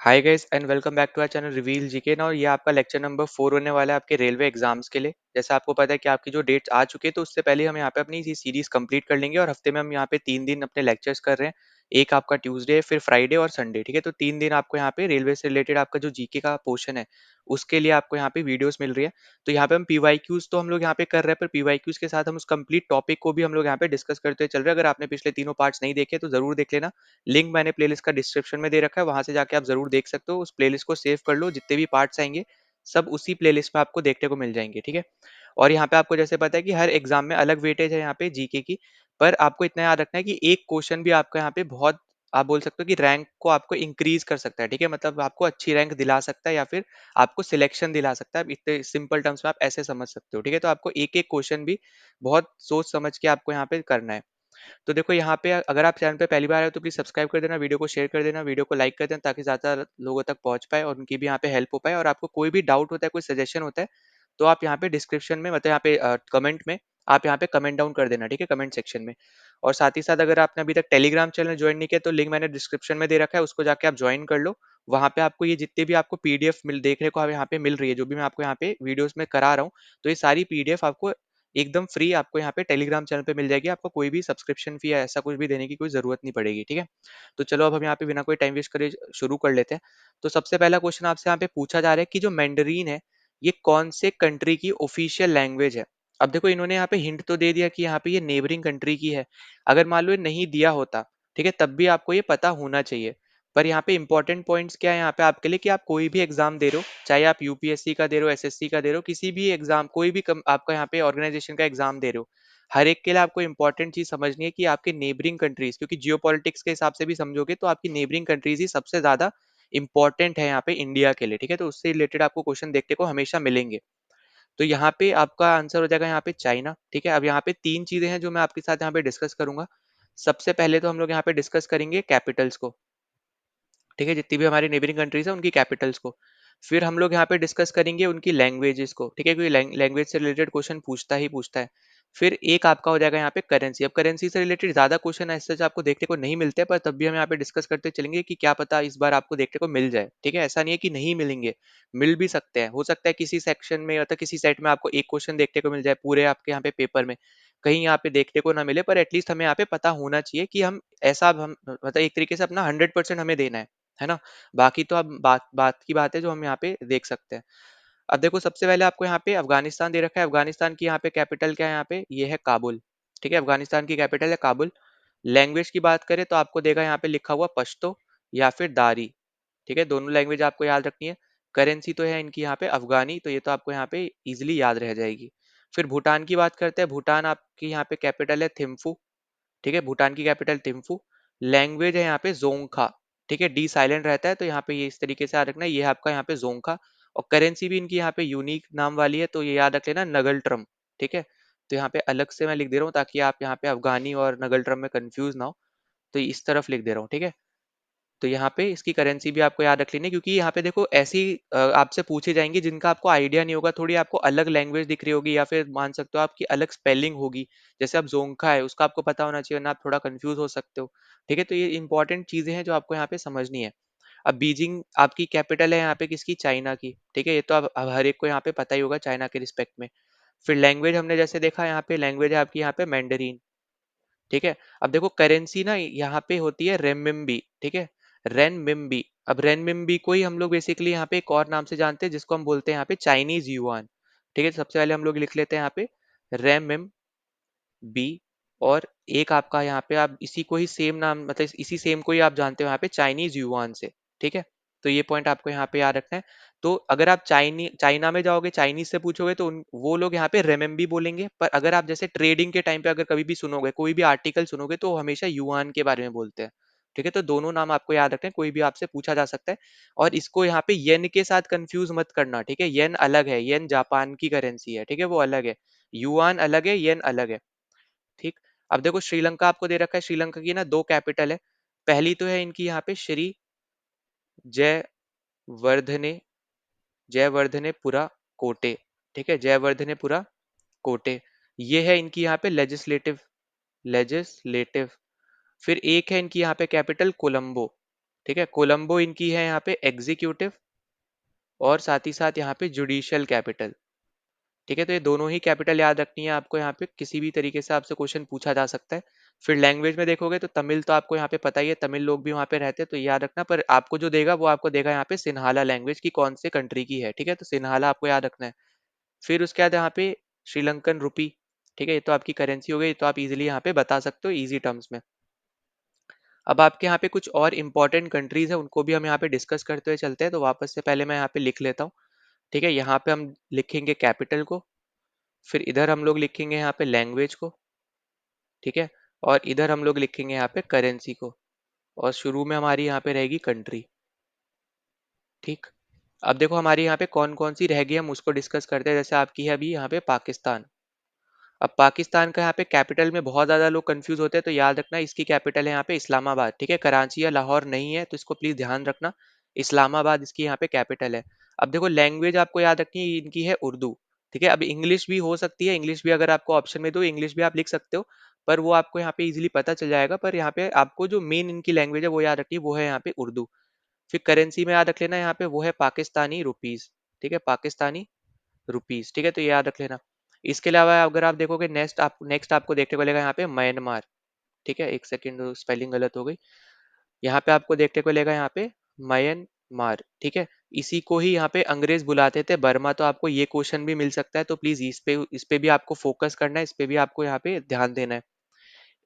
Hi guys and welcome back to our channel Reveal GK ना। और ये आपका लेक्चर नंबर 4 होने वाला है आपके रेलवे एग्जाम्स के लिए। जैसे आपको पता है कि आपकी जो डेट्स आ चुकी है, तो उससे पहले हम यहाँ पे अपनी ये सीरीज कंप्लीट कर लेंगे। और हफ्ते में हम यहाँ पे 3 दिन अपने लेक्चर्स कर रहे हैं। एक आपका ट्यूसडे, फिर फ्राइडे और संडे। ठीक है, तो 3 दिन आपको यहाँ पे रेलवे से रिलेटेड आपका जो जीके का पोर्शन है उसके लिए आपको यहाँ पे वीडियोस मिल रही है। तो यहाँ पे हम पीवाईक्यूज तो हम लोग यहाँ पे कर रहे हैं, पर पीवाईक्यूज के साथ हम उस कंप्लीट टॉपिक को भी हम लोग यहाँ पे डिस्कस करते चल रहे हैं। अगर आपने पिछले तीनों पार्ट्स नहीं देखे तो जरूर देख लेना। लिंक मैंने प्लेलिस्ट का डिस्क्रिप्शन में दे रखा है, वहां से जाके आप जरूर देख सकते हो। उस प्लेलिस्ट को सेव कर लो, जितने भी पार्ट्स आएंगे सब उसी प्लेलिस्ट में आपको देखने को मिल जाएंगे। ठीक है, और यहाँ पे आपको जैसे पता है कि हर एग्जाम में अलग वेटेज है यहाँ पे जीके की। पर आपको इतना याद रखना है कि एक क्वेश्चन भी आपका यहाँ पे बहुत, आप बोल सकते हो कि रैंक को आपको इंक्रीज कर सकता है। ठीक है, मतलब आपको अच्छी रैंक दिला सकता है या फिर आपको सिलेक्शन दिला सकता है। इतने सिंपल टर्म्स में आप ऐसे समझ सकते हो। ठीक है, तो आपको एक एक क्वेश्चन भी बहुत सोच समझ के आपको यहाँ पे करना है। तो देखो यहाँ पे अगर आप चैनल पे पहली बार आए हो तो प्लीज सब्सक्राइब कर देना, वीडियो को शेयर कर देना, वीडियो को लाइक कर देना, ताकि ज़्यादा लोगों तक पहुंच पाए और उनकी भी यहाँ पे हेल्प हो पाए। और आपको कोई भी डाउट होता है, कोई सजेशन होता है, तो आप यहाँ पे डिस्क्रिप्शन में, मतलब यहाँ पे कमेंट में, आप यहाँ पे कमेंट डाउन कर देना। ठीक है, कमेंट सेक्शन में। और साथ ही साथ अगर आपने अभी तक टेलीग्राम चैनल ज्वाइन नहीं किया तो लिंक मैंने डिस्क्रिप्शन में दे रखा है, उसको जाके आप ज्वाइन कर लो। वहां पे आपको ये जितने भी आपको पीडीएफ मिल देखने को यहाँ पे मिल रही है, जो भी मैं आपको यहाँ पे वीडियोस में करा रहा हूँ, तो ये सारी पीडीएफ आपको एकदम फ्री आपको यहाँ पे टेलीग्राम चैनल पे मिल जाएगी। आपको कोई भी सब्सक्रिप्शन फी या ऐसा कुछ भी देने की कोई जरूरत नहीं पड़ेगी। ठीक है, तो चलो अब हम यहाँ पे बिना कोई टाइम वेस्ट करे शुरू कर लेते हैं। तो सबसे पहला क्वेश्चन आपसे यहाँ पे पूछा जा रहा है कि जो मैंडरीन है ये कौन से कंट्री की ऑफिशियल लैंग्वेज है। अब देखो इन्होंने यहाँ पे हिंट तो दे दिया कि यहाँ पे ये नेबरिंग कंट्री की है। अगर मान लो ये नहीं दिया होता, ठीक है, तब भी आपको ये पता होना चाहिए। पर यहाँ पे इंपॉर्टेंट पॉइंट्स क्या है यहाँ पे आपके लिए, कि आप कोई भी एग्जाम दे रहे हो, चाहे आप यूपीएससी का दे रहे हो, एसएससी का दे रहे हो, किसी भी एग्जाम, कोई भी आपका यहाँ पे ऑर्गेनाइजेशन का एग्जाम दे रहे हो, हर एक के लिए आपको इंपॉर्टेंट चीज समझनी है कि आपके नेबरिंग कंट्रीज, क्योंकि जियो पॉलिटिक्स के हिसाब से भी समझोगे तो आपकी नेबरिंग कंट्रीज ही सबसे ज्यादा इंपॉर्टेंट है यहाँ पे इंडिया के लिए। ठीक है, तो उससे रिलेटेड आपको क्वेश्चन देखने को हमेशा मिलेंगे। तो यहाँ पे आपका आंसर हो जाएगा यहाँ पे चाइना। ठीक है, अब यहाँ पे तीन चीजें हैं जो मैं आपके साथ यहाँ पे डिस्कस करूंगा। सबसे पहले तो हम लोग यहाँ पे डिस्कस करेंगे कैपिटल्स को। ठीक है, जितनी भी हमारी नेबरिंग कंट्रीज है उनकी कैपिटल्स को। फिर हम लोग यहाँ पे डिस्कस करेंगे उनकी लैंग्वेजेस को। ठीक है, क्योंकि लैंग्वेज से रिलेटेड क्वेश्चन पूछता ही पूछता है। फिर एक आपका हो जाएगा यहाँ पे करेंसी। अब करेंसी से रिलेटेड ज्यादा क्वेश्चन ऐसे आपको देखने को नहीं मिलते, पर तब भी हम यहाँ पे डिस्कस करते चलेंगे कि क्या पता इस बार आपको देखने को मिल जाए। ठीक है, ऐसा नहीं है कि नहीं मिलेंगे, मिल भी सकते हैं। हो सकता है किसी सेक्शन में, मतलब किसी सेट में आपको एक क्वेश्चन देखने को मिल जाए पूरे आपके यहाँ पे पेपर में, कहीं यहाँ पे देखने को ना मिले, पर एटलीस्ट हमें यहाँ पे पता होना चाहिए कि हम ऐसा, हम मतलब एक तरीके से अपना 100% हमें देना है ना। बाकी तो अब बात बात की बात है जो हम यहाँ पे देख सकते हैं। अब देखो सबसे पहले आपको यहाँ पे अफगानिस्तान दे रखा है। अफगानिस्तान की यहाँ पे कैपिटल क्या है, यहाँ पे ये है काबुल। ठीक है, अफगानिस्तान की कैपिटल है काबुल। लैंग्वेज की बात करें तो आपको देगा यहाँ पे लिखा हुआ पश्तो या फिर दारी। ठीक है, दोनों लैंग्वेज आपको याद रखनी है। करेंसी तो है इनकी यहाँ पे अफगानी, तो ये तो आपको यहाँ पे इजिली याद रह जाएगी। फिर भूटान की बात करते हैं। भूटान आपकी यहाँ पे कैपिटल है थिम्फू। ठीक है, भूटान की कैपिटल थिम्फू। लैंग्वेज है यहाँ पे जोंगखा। ठीक है, डी साइलेंट रहता है, तो यहाँ पे ये इस तरीके से याद रखना है, ये है आपका यहाँ पे जोंगखा। और करेंसी भी इनकी यहाँ पे यूनिक नाम वाली है, तो ये याद रख लेना, नगल ट्रम। ठीक है, तो यहाँ पे अलग से मैं लिख दे रहा हूँ ताकि आप यहाँ पे अफगानी और नगल ट्रम में कंफ्यूज ना हो। तो इस तरफ लिख दे रहा हूँ। ठीक है, तो यहाँ पे इसकी करेंसी भी आपको याद रख लेनी है, क्योंकि यहाँ पे देखो ऐसी आपसे पूछे जाएंगे जिनका आपको आइडिया नहीं होगा, थोड़ी आपको अलग लैंग्वेज दिख रही होगी, या फिर मान सकते हो आपकी अलग स्पेलिंग होगी। जैसे अब जोंखा है, उसका आपको पता होना चाहिए, वरना आप थोड़ा कंफ्यूज हो सकते हो। ठीक है, तो ये इंपॉर्टेंट चीजें हैं जो आपको यहाँ पे समझनी है। अब बीजिंग आपकी कैपिटल है यहाँ पे किसकी, चाइना की। ठीक है, ये तो अब हर एक को यहाँ पे पता ही होगा चाइना के रिस्पेक्ट में। फिर लैंग्वेज हमने जैसे देखा, यहाँ पे लैंग्वेज है आपकी यहाँ पे मैंडरीन। ठीक है, अब देखो करेंसी ना यहाँ पे होती है रेनमिनबी। ठीक है, रेनमिनबी। अब रेनमिनबी को ही हम लोग बेसिकली यहाँ पे एक और नाम से जानते हैं, जिसको हम बोलते हैं यहाँ पे चाइनीज युआन। ठीक है, तो सबसे पहले हम लोग लिख लेते हैं यहाँ पे रेनमिन बी। और एक आपका यहाँ पे आप इसी को ही सेम नाम, मतलब इसी सेम को ही आप जानते हो यहाँ पे चाइनीज युआन से। ठीक है, तो ये पॉइंट आपको यहाँ पे याद रखना है। तो अगर आप चाइना में जाओगे, चाइनीज से पूछोगे, तो वो लोग यहाँ पे रेमेम्बी बोलेंगे। पर अगर आप जैसे ट्रेडिंग के टाइम पे अगर कभी भी सुनोगे, कोई भी आर्टिकल सुनोगे, तो वो हमेशा युआन के बारे में बोलते हैं। ठीक है, तो दोनों नाम आपको याद रखना है, कोई भी आपसे पूछा जा सकता है। और इसको यहाँ पे येन के साथ कंफ्यूज मत करना। ठीक है, येन अलग है, येन जापान की करेंसी है। ठीक है, वो अलग है। युआन अलग है, येन अलग है। ठीक, अब देखो श्रीलंका आपको दे रखा है। श्रीलंका की ना दो कैपिटल है। पहली तो है इनकी यहाँ पे श्री जयवर्धने, जयवर्धनेपुरा कोटे। ठीक है, जयवर्धनेपुरा कोटे। ये है इनकी यहाँ पे लेजिस्लेटिव, लेजिस्लेटिव। फिर एक है इनकी यहाँ पे कैपिटल कोलंबो। ठीक है। कोलंबो इनकी है यहाँ पे एग्जीक्यूटिव, और साथ ही साथ यहाँ पे जुडिशियल कैपिटल। ठीक है, तो ये दोनों ही कैपिटल याद रखनी है आपको, यहाँ पे किसी भी तरीके से आपसे क्वेश्चन पूछा जा सकता है। फिर लैंग्वेज में देखोगे तो तमिल तो आपको यहाँ पे पता ही है, तमिल लोग भी वहाँ पे रहते हैं, तो ये याद रखना। पर आपको जो देगा वो आपको देगा यहाँ पे सिन्हाला लैंग्वेज की कौन से कंट्री की है। ठीक है, तो सिन्हाला आपको याद रखना है। फिर उसके बाद यहाँ पे श्रीलंकन रुपी। ठीक है, ये तो आपकी करेंसी हो गई, तो आप इजिली यहाँ पे बता सकते हो इजी टर्म्स में। अब आपके यहाँ पे कुछ और इंपॉर्टेंट कंट्रीज है, उनको भी हम यहाँ पे डिस्कस करते हुए चलते हैं। तो वापस से पहले मैं यहाँ पे लिख लेता हूँ। ठीक है, यहाँ पे हम लिखेंगे कैपिटल को, फिर इधर हम लोग लिखेंगे यहाँ पे लैंग्वेज को। ठीक है, और इधर हम लोग लिखेंगे यहाँ पे करेंसी को, और शुरू में हमारी यहाँ पे रहेगी कंट्री। ठीक, अब देखो हमारी यहाँ पे कौन कौन सी रह गई, हम उसको डिस्कस करते हैं। जैसे आपकी है अभी यहाँ पे पाकिस्तान। अब पाकिस्तान का यहाँ पे कैपिटल में बहुत ज्यादा लोग कंफ्यूज होते हैं, तो याद रखना इसकी कैपिटल है यहाँ पे इस्लामाबाद। ठीक है, कराची या लाहौर नहीं है, तो इसको प्लीज ध्यान रखना। इस्लामाबाद इसकी यहाँ पे कैपिटल है। अब देखो लैंग्वेज आपको याद रखनी है, इनकी है उर्दू। ठीक है, अब इंग्लिश भी हो सकती है, इंग्लिश भी अगर आपको ऑप्शन में दो इंग्लिश भी आप लिख सकते हो, पर वो आपको यहाँ पे इजीली पता चल जाएगा। पर यहाँ पे आपको जो मेन इनकी लैंग्वेज है वो याद रखनी है, वो है यहाँ पे उर्दू। फिर करेंसी में याद रख लेना यहाँ पे वो है पाकिस्तानी रुपीज। ठीक है, पाकिस्तानी रुपीज। ठीक है, तो ये याद रख लेना। इसके अलावा अगर आप देखोगे नेक्स्ट आपको देखने को मिलेगा यहाँ पे म्यांमार। ठीक है, एक सेकंड, स्पेलिंग गलत हो गई। यहाँ पे आपको देखने को मिलेगा यहाँ पे म्यांमार। ठीक है, इसी को ही यहाँ पे अंग्रेज बुलाते थे बर्मा। तो आपको ये क्वेश्चन भी मिल सकता है, तो प्लीज इस पे भी आपको फोकस करना है, इस पे भी आपको यहाँ पे ध्यान देना है।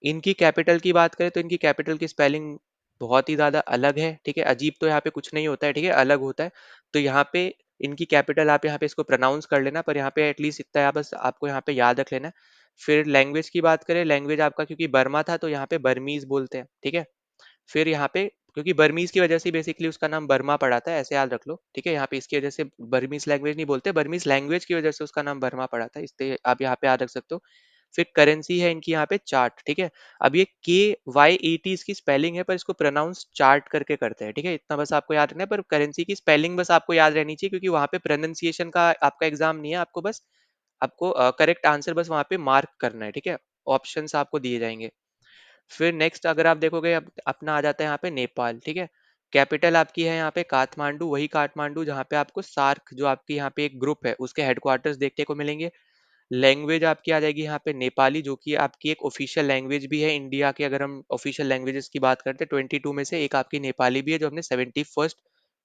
इनकी कैपिटल की बात करें तो इनकी कैपिटल की स्पेलिंग बहुत ही ज़्यादा अलग है। ठीक है, अजीब तो यहाँ पे कुछ नहीं होता है, ठीक है, अलग होता है। तो यहाँ पे इनकी कैपिटल आप यहाँ पे इसको प्रोनाउंस कर लेना, पर यहाँ पे एटलीस्ट इतना बस आपको यहाँ पे याद रख लेना है। फिर लैंग्वेज की बात करें, लैंग्वेज आपका क्योंकि बर्मा था तो यहाँ पे बर्मीज बोलते हैं। ठीक है, फिर यहाँ पे क्योंकि बर्मीज की वजह से बेसिकली उसका नाम बर्मा पड़ा था, ऐसे याद रख लो। ठीक है, यहाँ पे इसकी वजह से बर्मीज लैंग्वेज नहीं बोलते, बर्मीज लैंग्वेज की वजह से उसका नाम बर्मा पड़ा था, इसलिए आप यहाँ पे याद रख सकते हो। फिर करेंसी है इनकी यहाँ पे चार्ट। ठीक है, अब ये KYAT इसकी स्पेलिंग है, पर इसको प्रोनाउंस चार्ट करके करते हैं। ठीक है, इतना बस आपको याद रखना है। पर करेंसी की स्पेलिंग बस आपको याद रहनी चाहिए, क्योंकि वहां पे प्रोनाउंसिएशन का आपका एग्जाम नहीं है, आपको बस आपको करेक्ट आंसर बस वहां पे मार्क करना है। ठीक है, ऑप्शंस आपको दिए जाएंगे। फिर नेक्स्ट अगर आप देखोगे, अब अपना आ जाता है यहाँ पे नेपाल। ठीक है, कैपिटल आपकी है यहाँ पे काठमांडू, वही काठमांडू जहाँ पे आपको सार्क जो आपकी यहाँ पे एक ग्रुप है उसके हेडक्वार्टर्स देखने को मिलेंगे। लैंग्वेज आपकी आ जाएगी यहाँ पे नेपाली, जो कि आपकी एक ऑफिशियल लैंग्वेज भी है इंडिया की। अगर हम ऑफिशियल लैंग्वेजेस की बात करते हैं 22 में से एक आपकी नेपाली भी है, जो हमने 71st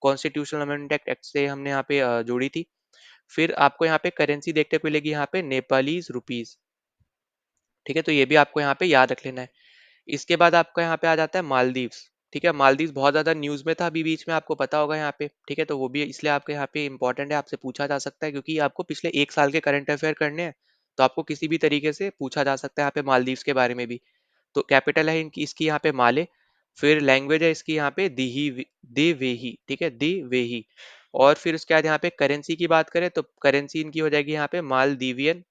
कॉन्स्टिट्यूशनल अमेंडमेंट एक्ट से हमने यहाँ पे जोड़ी थी। फिर आपको यहाँ पे करेंसी देखने को मिलेगी यहाँ पे नेपालीज रुपीज। ठीक है, तो ये भी आपको यहाँ पे याद रख लेना है। इसके बाद आपका यहाँ पे आ जाता है मालदीव्स। ठीक है, मालदीव्स बहुत ज्यादा न्यूज में था अभी बीच में, आपको पता होगा यहाँ पे। ठीक है, तो वो भी इसलिए आपके यहाँ पे इंपॉर्टेंट है, आपसे पूछा जा सकता है, क्योंकि आपको पिछले एक साल के करंट अफेयर करने हैं, तो आपको किसी भी तरीके से पूछा जा सकता है यहाँ पे मालदीव्स के बारे में भी। तो कैपिटल है इनकी इसकी यहाँ पे माले। फिर लैंग्वेज है इसकी यहाँ पे दिवेही। ठीक है, दिवेही। और फिर उसके बाद यहाँ पे करेंसी की बात करें तो करेंसी इनकी हो जाएगी यहाँ पे मालदीवियन।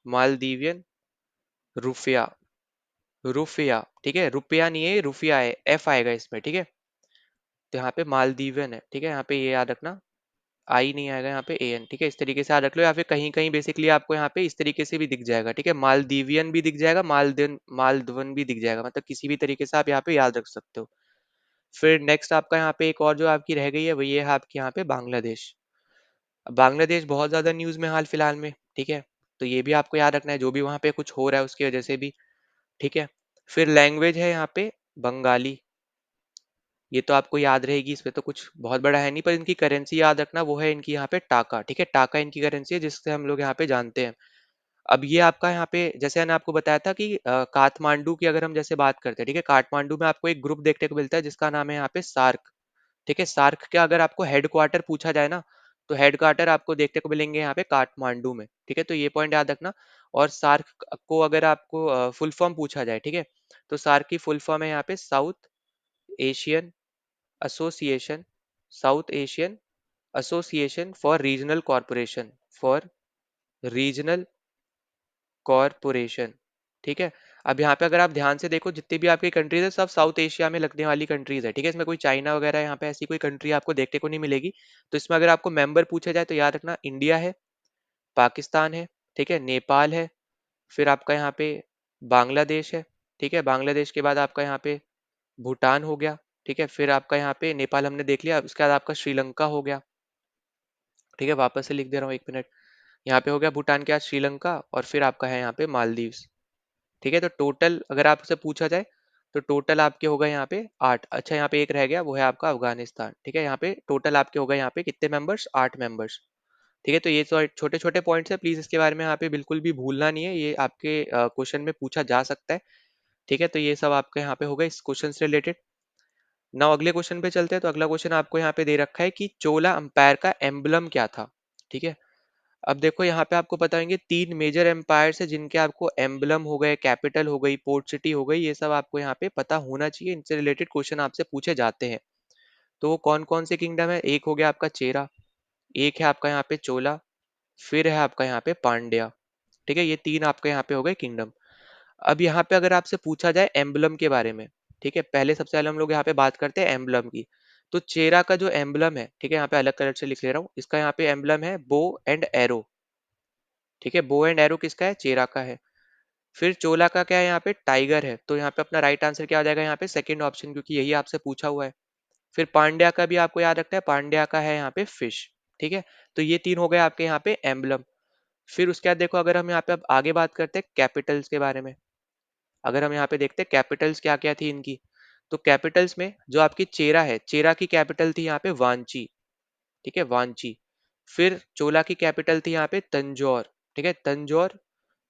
मालदीवियन रुपया। रुपया। ठीक है, रुपया नहीं है, रुपया है, एफ आएगा इसमें। ठीक है, तो यहाँ पे मालदीवियन है। ठीक है, यहाँ पे ये याद रखना, आई नहीं आएगा यहाँ पे AN। ठीक है, इस तरीके से याद रख लो, या फिर कहीं कहीं बेसिकली आपको यहाँ पे इस तरीके से भी दिख जाएगा। ठीक है, मालदीवियन भी दिख जाएगा, मालदवन भी दिख जाएगा, मतलब किसी भी तरीके से आप यहाँ पे याद रख सकते हो। फिर नेक्स्ट आपका यहाँ पे एक और जो आपकी रह गई है वो ये है आपकी यहाँ पे बांग्लादेश। अब बांग्लादेश बहुत ज्यादा न्यूज में हाल फिलहाल में। ठीक है, तो ये भी आपको याद रखना है, जो भी वहाँ पे कुछ हो रहा है उसकी वजह से भी। ठीक है, फिर लैंग्वेज है यहाँ पे बंगाली। ये तो आपको याद रहेगी, इसमें तो कुछ बहुत बड़ा है नहीं, पर इनकी करेंसी याद रखना, वो है इनकी यहाँ पे टाका। ठीक है, टाका इनकी करेंसी है, जिससे हम लोग यहाँ पे जानते हैं। अब ये आपका यहाँ पे जैसे मैंने आपको बताया था कि काठमांडू की अगर हम जैसे बात करते हैं, ठीक है, काठमांडू में आपको एक ग्रुप देखने को मिलता है जिसका नाम है यहाँ पे सार्क। ठीक है, सार्क का अगर आपको हेडक्वार्टर पूछा जाए ना, तो हेडक्वार्टर आपको देखने को मिलेंगे यहाँ पे काठमांडू में। ठीक है, तो ये पॉइंट याद रखना। और सार्क को अगर आपको फुल फॉर्म पूछा जाए, ठीक है, तो सार्क की फुल फॉर्म है यहाँ पे south Asian association. South Asian association for regional corporation. For regional corporation. ठीक है, अब यहाँ पे अगर आप ध्यान से देखो जितनी भी आपकी कंट्रीज है सब साउथ एशिया में लगने वाली कंट्रीज है। ठीक है, इसमें कोई चाइना वगैरह यहाँ पे ऐसी कोई कंट्री आपको देखने को नहीं मिलेगी। तो इसमें अगर आपको मेंबर पूछा जाए तो याद रखना इंडिया है, पाकिस्तान है, ठीक है, नेपाल है, फिर आपका यहाँ पे बांग्लादेश है। ठीक है, बांग्लादेश के बाद आपका यहाँ पे भूटान हो गया। ठीक है, फिर आपका यहाँ पे नेपाल हमने देख लिया, उसके बाद आपका श्रीलंका हो गया। ठीक है, वापस से लिख दे रहा हूँ, 1 मिनट। यहाँ पे हो गया भूटान के बाद श्रीलंका, और फिर आपका है यहाँ पे मालदीव्स। ठीक है, तो टोटल अगर आपसे पूछा जाए तो टोटल आपके हो गए यहाँ पे 8। अच्छा, यहाँ पे एक रह गया, वो है आपका अफगानिस्तान। ठीक है, यहाँ पे टोटल आपके हो गए यहाँ पे कितने मेंबर्स, 8 मेंबर्स। ठीक है, तो ये तो छोटे छोटे पॉइंट्स है, प्लीज इसके बारे में यहाँ पे बिल्कुल भी भूलना नहीं है, ये आपके क्वेश्चन में पूछा जा सकता है। ठीक है, तो ये सब आपके यहाँ पे हो गए इस क्वेश्चन से रिलेटेड। नाउ अगले क्वेश्चन पे चलते हैं। तो अगला क्वेश्चन आपको यहाँ पे दे रखा है कि चोला अंपायर का एम्बलम क्या था। ठीक है, अब देखो यहाँ पे आपको पता होंगे 3 मेजर एम्पायर्स है जिनके आपको एम्बलम हो गए, कैपिटल हो गई, पोर्ट सिटी हो गई, ये सब आपको यहाँ पे पता होना चाहिए, इनसे रिलेटेड क्वेश्चन आपसे पूछे जाते हैं। तो वो कौन कौन से किंगडम है, एक हो गया आपका चेरा, एक है आपका यहाँ पे चोला, फिर है आपका यहाँ पे पांड्या। ठीक है, ये 3 आपके यहाँ पे हो गए किंगडम। अब यहाँ पे अगर आपसे पूछा जाए एम्बलम के बारे में, ठीक है, पहले सबसे पहले हम लोग यहाँ पे बात करते हैं एम्बलम की। तो चेरा का जो एम्बलम है, ठीक है, यहाँ पे अलग कलर से लिख ले रहा हूँ, इसका यहाँ पे एम्बलम है बो एंड एरो। ठीक है, बो एंड एरो किसका है, चेरा का है। फिर चोला का क्या है, यहाँ पे टाइगर है, तो यहाँ पे अपना राइट आंसर क्या हो जाएगा, यहाँ पे सेकंड ऑप्शन, क्योंकि यही आपसे पूछा हुआ है। फिर पांड्या का भी आपको याद रखना है, पांड्या का है यहाँ पे फिश। ठीक है, तो ये 3 हो गए आपके यहाँ पे एम्बलम। फिर उसके बाद देखो, अगर हम यहाँ पे अब आगे बात करते हैं कैपिटल्स के बारे में, अगर हम यहाँ पे देखते हैं कैपिटल्स क्या क्या थी इनकी, तो कैपिटल्स में जो आपकी चेरा है, चेरा की कैपिटल थी यहाँ पे वांची। ठीक है, वांची। फिर चोला की कैपिटल थी यहाँ पे तंजौर। ठीक है, तंजौर,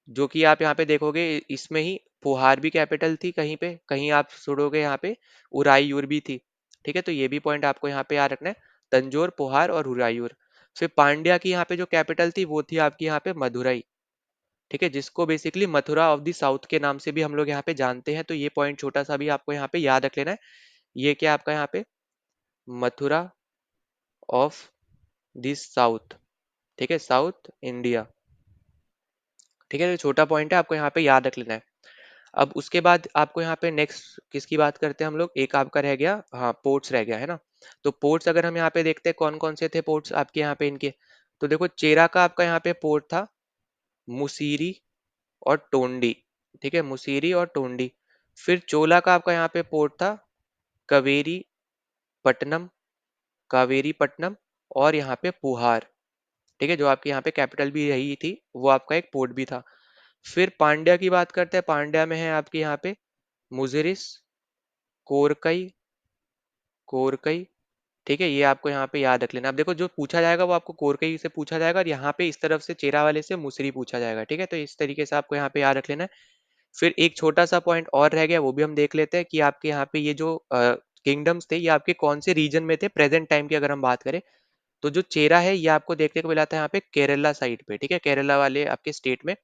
जो कि आप यहाँ पे देखोगे इसमें ही पुहार भी कैपिटल थी, कहीं पे कहीं आप सुनोगे यहाँ पे उरायूर भी थी। ठीक है, तो ये भी पॉइंट आपको यहाँ पे याद रखना है, तंजौर, पुहार और उरायूर। फिर पांड्या की यहाँ पे जो कैपिटल थी वो थी आपकी यहाँ पे मदुरई। ठीक है, जिसको basically Mathura of the south के नाम से भी हम लोग यहाँ पे जानते हैं, तो ये पॉइंट छोटा सा भी आपको यहाँ पे याद रख लेना है। ये क्या आपका यहाँ पे मथुरा ऑफ द साउथ। ठीक है, साउथ इंडिया। ठीक है, तो छोटा पॉइंट है, आपको यहाँ पे याद रख लेना है। अब उसके बाद आपको यहाँ पे नेक्स्ट किसकी बात करते हैं हम लोग, एक आपका रह गया, हाँ पोर्ट्स रह गया है ना। तो पोर्ट्स अगर हम यहाँ पे देखते हैं कौन कौन से थे पोर्ट्स आपके यहाँ पे इनके, तो देखो चेरा का आपका यहाँ पे पोर्ट था मुसीरी और टोंडी। ठीक है, मुसीरी और टोंडी। फिर चोला का आपका यहाँ पे पोर्ट था कवेरी पट्टनम, कावेरी पट्टनम, और यहाँ पे पुहार। ठीक है, जो आपके यहाँ पे कैपिटल भी रही थी, वो आपका एक पोर्ट भी था। फिर पांड्या की बात करते हैं, पांड्या में है आपके यहाँ पे मुजिरिस, कोरकई, कोरकई। ठीक है, ये आपको यहाँ पे याद रख लेना। अब देखो जो पूछा जाएगा वो आपको कोरकई से पूछा जाएगा, और यहाँ पे इस तरफ से चेरा वाले से मुसरी पूछा जाएगा। ठीक है, तो इस तरीके से आपको यहाँ पे याद रख लेना है। फिर एक छोटा सा पॉइंट और रह गया, वो भी हम देख लेते हैं कि आपके यहाँ पे ये जो किंगडम्स थे, ये आपके कौन से रीजन में थे प्रेजेंट टाइम की अगर हम बात करें। तो जो चेरा है ये आपको देखने को मिला था यहाँ पे केरला साइड पे। ठीक है, केरला वाले आपके स्टेट में।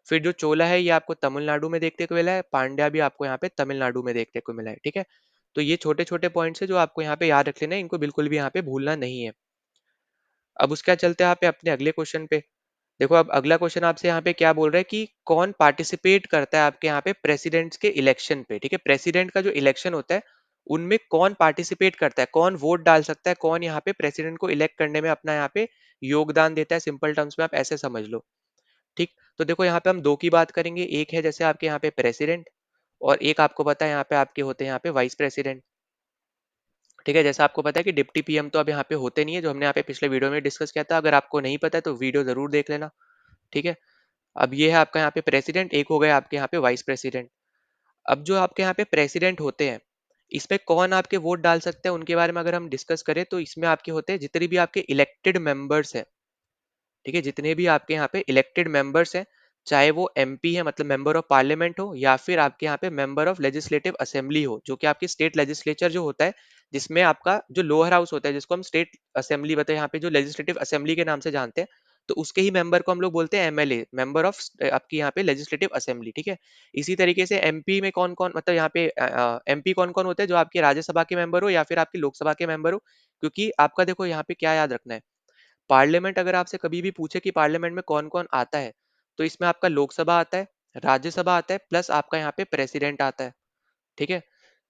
फिर जो चोला है ये आपको तमिलनाडु में देखने को मिला है, पांड्या भी आपको यहाँ पे तमिलनाडु में देखने को मिला है। ठीक है, तो ये छोटे छोटे पॉइंट्स है जो आपको यहाँ पे याद रख लेना है, इनको बिल्कुल भी यहाँ पे भूलना नहीं है। अब उसके बाद चलते हैं यहाँ पे अपने अगले क्वेश्चन पे। देखो अब अगला क्वेश्चन आपसे यहाँ पे क्या बोल रहा है कि कौन पार्टिसिपेट करता है आपके यहाँ पे प्रेसिडेंट्स के इलेक्शन पे। ठीक है, प्रेसिडेंट का जो इलेक्शन होता है उनमें कौन पार्टिसिपेट करता है, कौन वोट डाल सकता है, कौन यहाँ पे प्रेसिडेंट को इलेक्ट करने में अपना यहाँ पे योगदान देता है, सिंपल टर्म्स में आप ऐसे समझ लो। ठीक, तो देखो यहाँ पे हम दो की बात करेंगे, एक है जैसे आपके यहाँ पे प्रेसिडेंट, और एक आपको पता है यहाँ पे आपके होते हैं यहाँ पे वाइस प्रेसिडेंट। ठीक है, जैसा आपको पता है कि डिप्टी पीएम तो अब यहाँ पे होते नहीं है, जो हमने यहाँ पे पिछले वीडियो में डिस्कस किया था, अगर आपको नहीं पता है तो वीडियो जरूर देख लेना। ठीक है, अब ये है आपका यहाँ पे प्रेसिडेंट, एक हो गया आपके यहाँ पे वाइस प्रेसिडेंट। अब जो आपके यहाँ पे प्रेसिडेंट होते हैं, इसमें कौन आपके वोट डाल सकते हैं उनके बारे में अगर हम डिस्कस करें, तो इसमें आपके होते हैं जितने भी आपके इलेक्टेड मेंबर्स हैं। ठीक है, जितने भी आपके यहाँ पे इलेक्टेड मेंबर्स हैं, चाहे वो एमपी है मतलब मेंबर ऑफ पार्लियामेंट हो, या फिर आपके यहाँ पे मेंबर ऑफ लेजिस्लेटिव असेंबली हो, जो कि आपकी स्टेट लेजिस्लेचर जो होता है, जिसमें आपका जो लोअर हाउस होता है जिसको हम स्टेट असेंबली बताए, यहाँ पे जो लेजिस्लेटिव असेंबली के नाम से जानते हैं, तो उसके ही मेंबर को हम लोग बोलते हैं एमएलए, मेंबर ऑफ आपकी यहाँ पे लेजिस्लेटिव असेंबली। ठीक है, इसी तरीके से एमपी में कौन कौन मतलब यहाँ पे एमपी कौन कौन होते हैं, जो आपके राज्यसभा के मेंबर हो या फिर आपकी लोकसभा के मेंबर हो। क्योंकि आपका देखो यहाँ पे क्या याद रखना है, पार्लियामेंट अगर आपसे कभी भी पूछे कि पार्लियामेंट में कौन कौन आता है, तो इसमें आपका लोकसभा आता है, राज्यसभा आता है, प्लस आपका यहाँ पे प्रेसिडेंट आता है। ठीक है,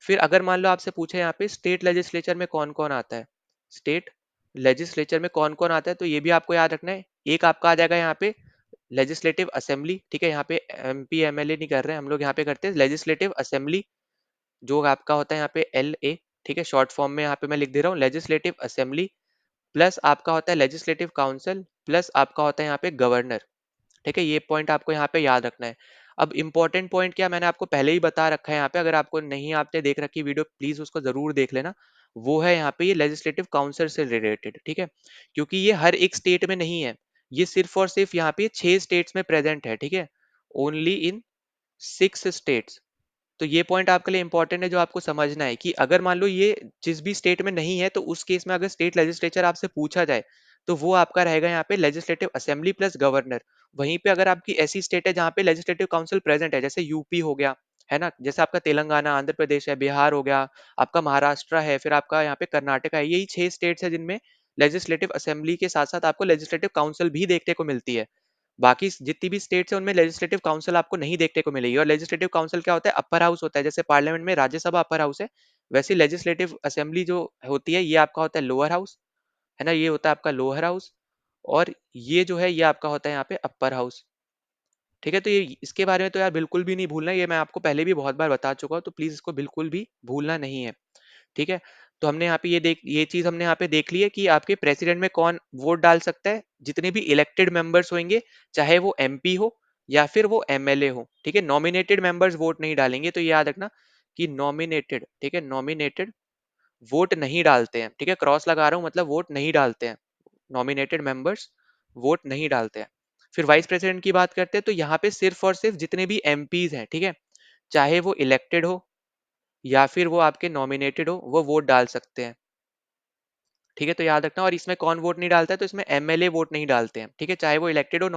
फिर अगर मान लो आपसे पूछे यहाँ पे स्टेट लेजिस्लेचर में कौन कौन आता है, स्टेट लेजिस्लेचर में कौन कौन आता है, तो ये भी आपको याद रखना है। एक आपका आ जाएगा यहाँ पे लेजिस्लेटिव असेंबली। ठीक है, यहाँ पे एमपी एमएलए नहीं कर रहे हैं हम लोग, यहाँ पे करते हैं लेजिस्लेटिव असेंबली, जो आपका होता है यहाँ पे एल ए। ठीक है, शॉर्ट फॉर्म में यहाँ पे मैं लिख दे रहा हूँ, लेजिस्लेटिव असेंबली प्लस आपका होता है लेजिस्लेटिव काउंसिल प्लस आपका होता है यहाँ पे गवर्नर। ठीक है, ये पॉइंट आपको यहाँ पे याद रखना है। अब इंपॉर्टेंट पॉइंट क्या, मैंने आपको पहले ही बता रखा है यहाँ पे, अगर आपको नहीं आपने देख रखी वीडियो प्लीज उसको जरूर देख लेना। वो है यहाँ पे ये लेजिस्लेटिव काउंसिल से रिलेटेड, ठीक है, क्योंकि ये हर एक स्टेट में नहीं है, ये सिर्फ और सिर्फ यहाँ पे 6 स्टेट्स में प्रेजेंट है, ठीक है, ओनली इन 6 स्टेट्स। तो ये पॉइंट आपके लिए इंपॉर्टेंट है, जो आपको समझना है कि अगर मान लो ये जिस भी स्टेट में नहीं है, तो उस केस में अगर स्टेट लेजिस्लेचर आपसे पूछा जाए, तो वो आपका रहेगा यहाँ पे लेजिस्लेटिव असेंबली प्लस गवर्नर। वहीं पे अगर आपकी ऐसी स्टेट है जहाँ पे लेजिस्लेटिव काउंसिल प्रेजेंट है, जैसे यूपी हो गया, है ना, जैसे आपका तेलंगाना, आंध्र प्रदेश है, बिहार हो गया, आपका महाराष्ट्र है, फिर आपका यहाँ पे कर्नाटक है, यही 6 स्टेट्स है जिनमें लेजिस्लेटिव असेंबली के साथ साथ आपको लेजिस्लेटिव काउंसिल भी देखने को मिलती है। बाकी जितनी भी स्टेट्स है उनमें लेजिस्लेटिव काउंसिल आपको नहीं देखने को मिलेगी। और लेजिस्लेटिव काउंसिल क्या होता है, अपर हाउस होता है, जैसे पार्लियामेंट में राज्यसभा अपर हाउस है, वैसे लेजिस्लेटिव असेंबली जो होती है ये आपका होता है लोअर हाउस, है ना, ये होता है आपका लोअर हाउस। और ये जो है ये आपका होता है यहाँ पे अपर हाउस। ठीक है, तो ये इसके बारे में तो यार बिल्कुल भी नहीं भूलना, ये मैं आपको पहले भी बहुत बार बता चुका हूँ, तो प्लीज इसको बिल्कुल भी भूलना नहीं है। ठीक है, तो हमने यहाँ पे ये चीज हमने यहाँ पे देख ली है कि आपके प्रेसिडेंट में कौन वोट डाल सकता है, जितने भी इलेक्टेड मेंबर्स होंगे, चाहे वो एमपी हो या फिर वो एमएलए हो। ठीक है, नॉमिनेटेड मेंबर्स वोट नहीं डालेंगे, तो ये याद रखना कि नॉमिनेटेड, ठीक है, नॉमिनेटेड वोट नहीं डालते हैं। ठीक है, क्रॉस लगा रहा हूँ, मतलब वोट नहीं डालते हैं, नॉमिनेटेड मेंबर्स वोट नहीं डालते हैं। फिर वाइस प्रेसिडेंट की बात करते हैं, तो यहाँ पे सिर्फ और सिर्फ जितने भी एमपीज हैं, ठीक है, चाहे वो इलेक्टेड हो या फिर वो आपके नॉमिनेटेड हो, वो वोट डाल सकते हैं। ठीक है, तो याद रखना। और इसमें कौन वोट नहीं डालता है, तो इसमें एमएलए वोट नहीं डालते हैं। ठीक है, चाहे वो इलेक्टेड हो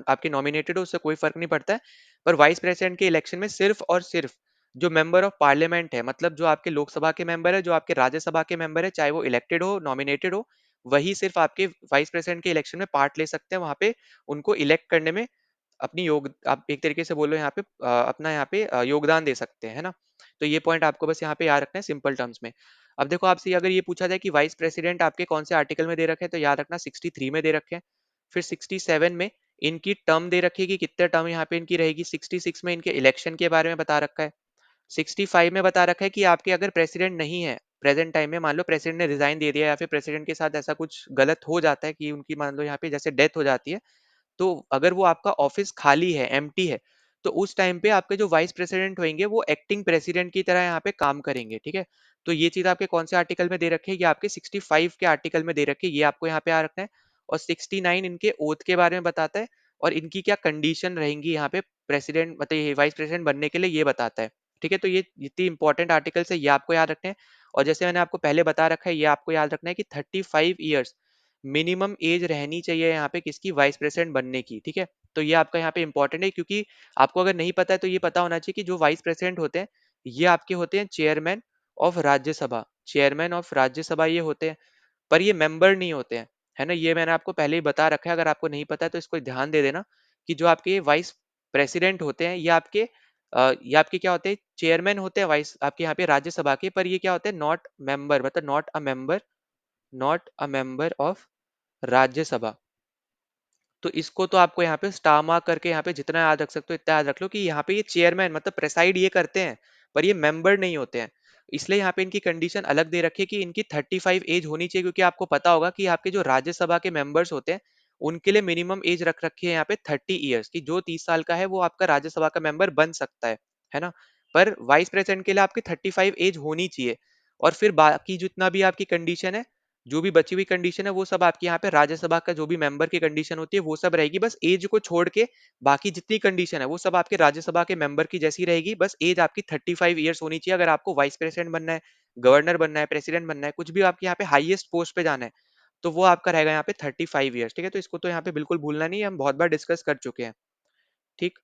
आपके नॉमिनेटेड हो, उससे कोई फर्क नहीं पड़ता है। पर वाइस प्रेसिडेंट के इलेक्शन में सिर्फ और सिर्फ जो मेंबर ऑफ पार्लियामेंट है, मतलब जो आपके लोकसभा के मेंबर है, जो आपके राज्यसभा के मेंबर है, चाहे वो इलेक्टेड हो नॉमिनेटेड हो, वही सिर्फ आपके वाइस प्रेसिडेंट के इलेक्शन में पार्ट ले सकते हैं। वहां पे उनको इलेक्ट करने में अपनी योग आप एक तरीके से बोलो यहाँ पे अपना यहाँ पे योगदान दे सकते हैं, है ना। तो ये पॉइंट आपको बस यहाँ पे याद रखना है सिंपल टर्म्स में। अब देखो आपसे अगर ये पूछा जाए कि वाइस प्रेसिडेंट आपके कौन से आर्टिकल में दे रखे हैं, तो याद रखना 63 में दे रखे हैं। फिर 67 में इनकी टर्म दे रखी है कि कितने टर्म यहाँ पे इनकी रहेगी। 66 में इनके इलेक्शन के बारे में बता रखा है। 65 में बता रखा है कि आपके अगर प्रेसिडेंट नहीं है प्रेजेंट टाइम में, मान लो प्रेसिडेंट ने रिजाइन दे दिया या फिर प्रेसिडेंट के साथ ऐसा कुछ गलत हो जाता है कि उनकी मान लो यहाँ पे जैसे डेथ हो जाती है, तो अगर वो आपका ऑफिस खाली है, एम्प्टी है, तो उस टाइम पे आपके जो वाइस प्रेसिडेंट होंगे वो एक्टिंग प्रेसिडेंट की तरह यहाँ पे काम करेंगे। ठीक है, तो ये चीज आपके कौन से आर्टिकल में दे रखे हैं, ये आपके 65 के आर्टिकल में दे रखे हैं, ये आपको यहाँ पे आ रखना है। और 69 इनके ओथ के बारे में बताता है, और इनकी क्या कंडीशन रहेंगी यहाँ पे प्रेसिडेंट मतलब वाइस प्रेसिडेंट बनने के लिए, ये बताता है। ठीक है, तो ये जितनी इंपॉर्टेंट आर्टिकल्स है ये आपको याद रखने हैं। और जैसे मैंने आपको पहले बता रखा है, ये आपको याद रखना है कि 35 ईयर्स मिनिमम एज रहनी चाहिए यहाँ पे किसकी, वाइस प्रेसिडेंट बनने की। ठीक है, तो ये आपका यहाँ पे इंपॉर्टेंट है, क्योंकि आपको अगर नहीं पता है तो ये पता होना चाहिए कि जो वाइस प्रेसिडेंट होते हैं ये आपके होते हैं chairman of Rajya Sabha. Chairman of Rajya Sabha ये होते हैं, पर ये मेंबर नहीं होते हैं, है ना। ये मैंने आपको पहले ही बता रखा है, अगर आपको नहीं पता है तो इसको ध्यान दे देना कि जो आपके वाइस प्रेसिडेंट होते हैं ये आपके क्या होते हैं, चेयरमैन होते हैं वाइस आपके यहाँ पे राज्यसभा के, पर ये क्या होते हैं, नॉट मेंबर, मतलब not a member of Rajya Sabha. तो इसको तो आपको यहाँ पे स्टार मार्क करके यहाँ पे जितना याद रख सकते हो इतना याद रख लो कि यहाँ पे ये चेयरमैन मतलब प्रेसाइड ये करते हैं, पर ये मेंबर नहीं होते हैं। इसलिए यहाँ पे इनकी कंडीशन अलग दे रखी है कि इनकी 35 एज होनी चाहिए, क्योंकि आपको पता होगा कि आपके जो राज्यसभा के मेंबर्स होते हैं उनके लिए मिनिमम एज रख रखी है यहाँ पे 30 ईयर्स की, जो 30 साल का है वो आपका राज्यसभा का मेंबर बन सकता है ना। पर वाइस प्रेसिडेंट के लिए आपकी 35 एज होनी चाहिए। और फिर बाकी जितना भी आपकी कंडीशन है, जो भी बची हुई कंडीशन है, वो सब आपके यहाँ पे राज्यसभा का जो भी मेंबर की कंडीशन होती है वो सब रहेगी, बस एज को छोड़ के बाकी जितनी कंडीशन है वो सब आपके राज्यसभा के मेंबर की जैसी रहेगी। बस एज आपकी 35 ईयर्स होनी चाहिए अगर आपको वाइस प्रेसिडेंट बनना है, गवर्नर बनना है, प्रेसिडेंट बनना है, कुछ भी आपके यहाँ पे हाईएस्ट पोस्ट पे जाना है, तो वो आपका रहेगा यहाँ पे 35 ईयर्स। ठीक है, तो इसको तो यहाँ पे बिल्कुल भूलना नहीं है, हम बहुत बार डिस्कस कर चुके हैं। ठीक,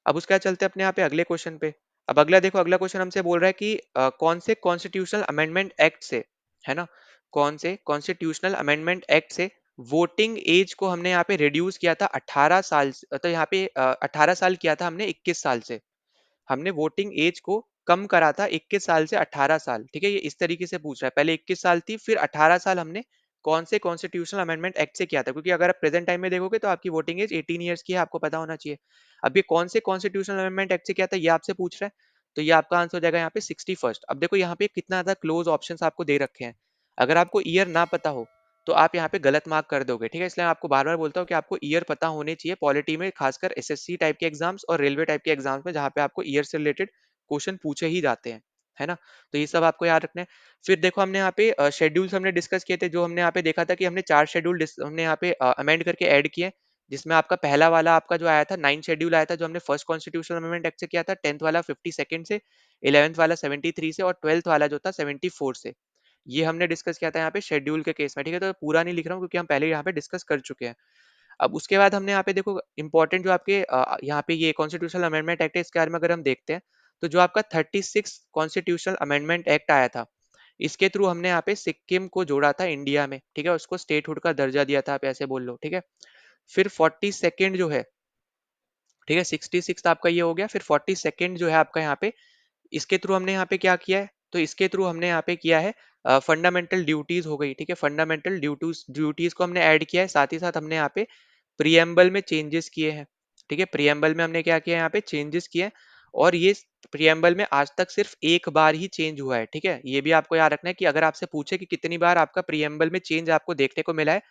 अब उसके बाद चलते हैं अपने यहाँ पे अगले क्वेश्चन पे। अब अगला देखो, अगला क्वेश्चन हमसे बोल रहा है कि कौन से कॉन्स्टिट्यूशनल अमेंडमेंट एक्ट से, है ना, कौन से कॉन्स्टिट्यूशनल अमेंडमेंट एक्ट से वोटिंग एज को हमने यहाँ पे रिड्यूस किया था 18 साल तो यहाँ पे 18 साल किया था हमने 21 साल से। हमने वोटिंग एज को कम करा था 21 साल से 18 साल। ठीक है, ये इस तरीके से पूछ रहा है, पहले 21 साल थी फिर 18 साल हमने कौन से कॉन्स्टिट्यूशनल अमेंडमेंट एक्ट से किया था, क्योंकि अगर आप प्रेजेंट टाइम में देखोगे तो आपकी वोटिंग एज 18 ईयर्स की है, आपको पता होना चाहिए। अब ये कौन से कॉन्स्टिट्यूशनल अमेंडमेंट एक्ट से किया था ये आपसे पूछ रहा है, तो ये आपका आंसर हो जाएगा यहाँ पे 61st। अब देखो यहाँ पे कितना ज्यादा क्लोज ऑप्शंस आपको दे रखे हैं, अगर आपको ईयर ना पता हो तो आप यहाँ पे गलत मार्क कर दोगे, ठीक है। इसलिए मैं आपको बार बार बोलता हूँ कि आपको ईयर पता होने चाहिए पॉलिटी में, खासकर एसएससी टाइप के एग्जाम्स और रेलवे टाइप के एग्जाम्स में, जहाँ पे आपको ईयर से रिलेटेड क्वेश्चन पूछे ही जाते हैं, है ना। तो ये सब आपको याद रखना है। फिर देखो हमने यहाँ पे शेड्यूल्स हमने डिस्कस किए थे, जो हमने यहाँ पे देखा था कि हमने 4 शेड्यूल हमने यहाँ पे अमेंड करके ऐड किए, जिसमें आपका पहला वाला आपका जो आया था 9 शेड्यूल आया था, जो हमने फर्स्ट कॉन्स्टिट्यूशनल अमेंडमेंट एक्ट से किया था, 10th वाला 52nd से, 11th वाला 73 से और 12th वाला जो था 74 से। ये हमने डिस्कस किया था यहाँ पे शेड्यूल के केस में, ठीक है। तो पूरा नहीं लिख रहा हूँ क्योंकि हम पहले यहाँ पे डिस्कस कर चुके हैं। अब उसके बाद हमने यहाँ पे देखो इंपॉर्टेंट जो आपके यहाँ पे ये कॉन्स्टिट्यूशनल अमेंडमेंट एक्ट है, इसके बारे में अगर हम देखते हैं तो जो आपका 36 कॉन्स्टिट्यूशनल अमेंडमेंट एक्ट आया था, इसके थ्रू हमने यहाँ पे सिक्किम को जोड़ा था इंडिया में, ठीक है, उसको स्टेटहुड का दर्जा दिया था, आप ऐसे बोल लो, ठीक है। फिर 42nd जो है, ठीक है, 66 आपका ये हो गया, फिर 42nd जो है आपका यहाँ पे, इसके थ्रू हमने यहाँ पे क्या किया है, तो इसके थ्रू हमने यहाँ पे किया है फंडामेंटल ड्यूटीज हो गई, ठीक है, फंडामेंटल ड्यूटीज ड्यूटीज को हमने ऐड किया है, साथ ही साथ हमने यहाँ पे प्रियम्बल में चेंजेस किए हैं, ठीक है, प्रियम्बल में हमने क्या किया है, यहाँ पे चेंजेस किए हैं। और ये प्रियम्बल में आज तक सिर्फ एक बार ही चेंज हुआ है, ठीक है, ये भी आपको याद रखना है कि अगर आपसे पूछे कि कितनी बार आपका प्रियम्बल में चेंज आपको देखने को मिला है,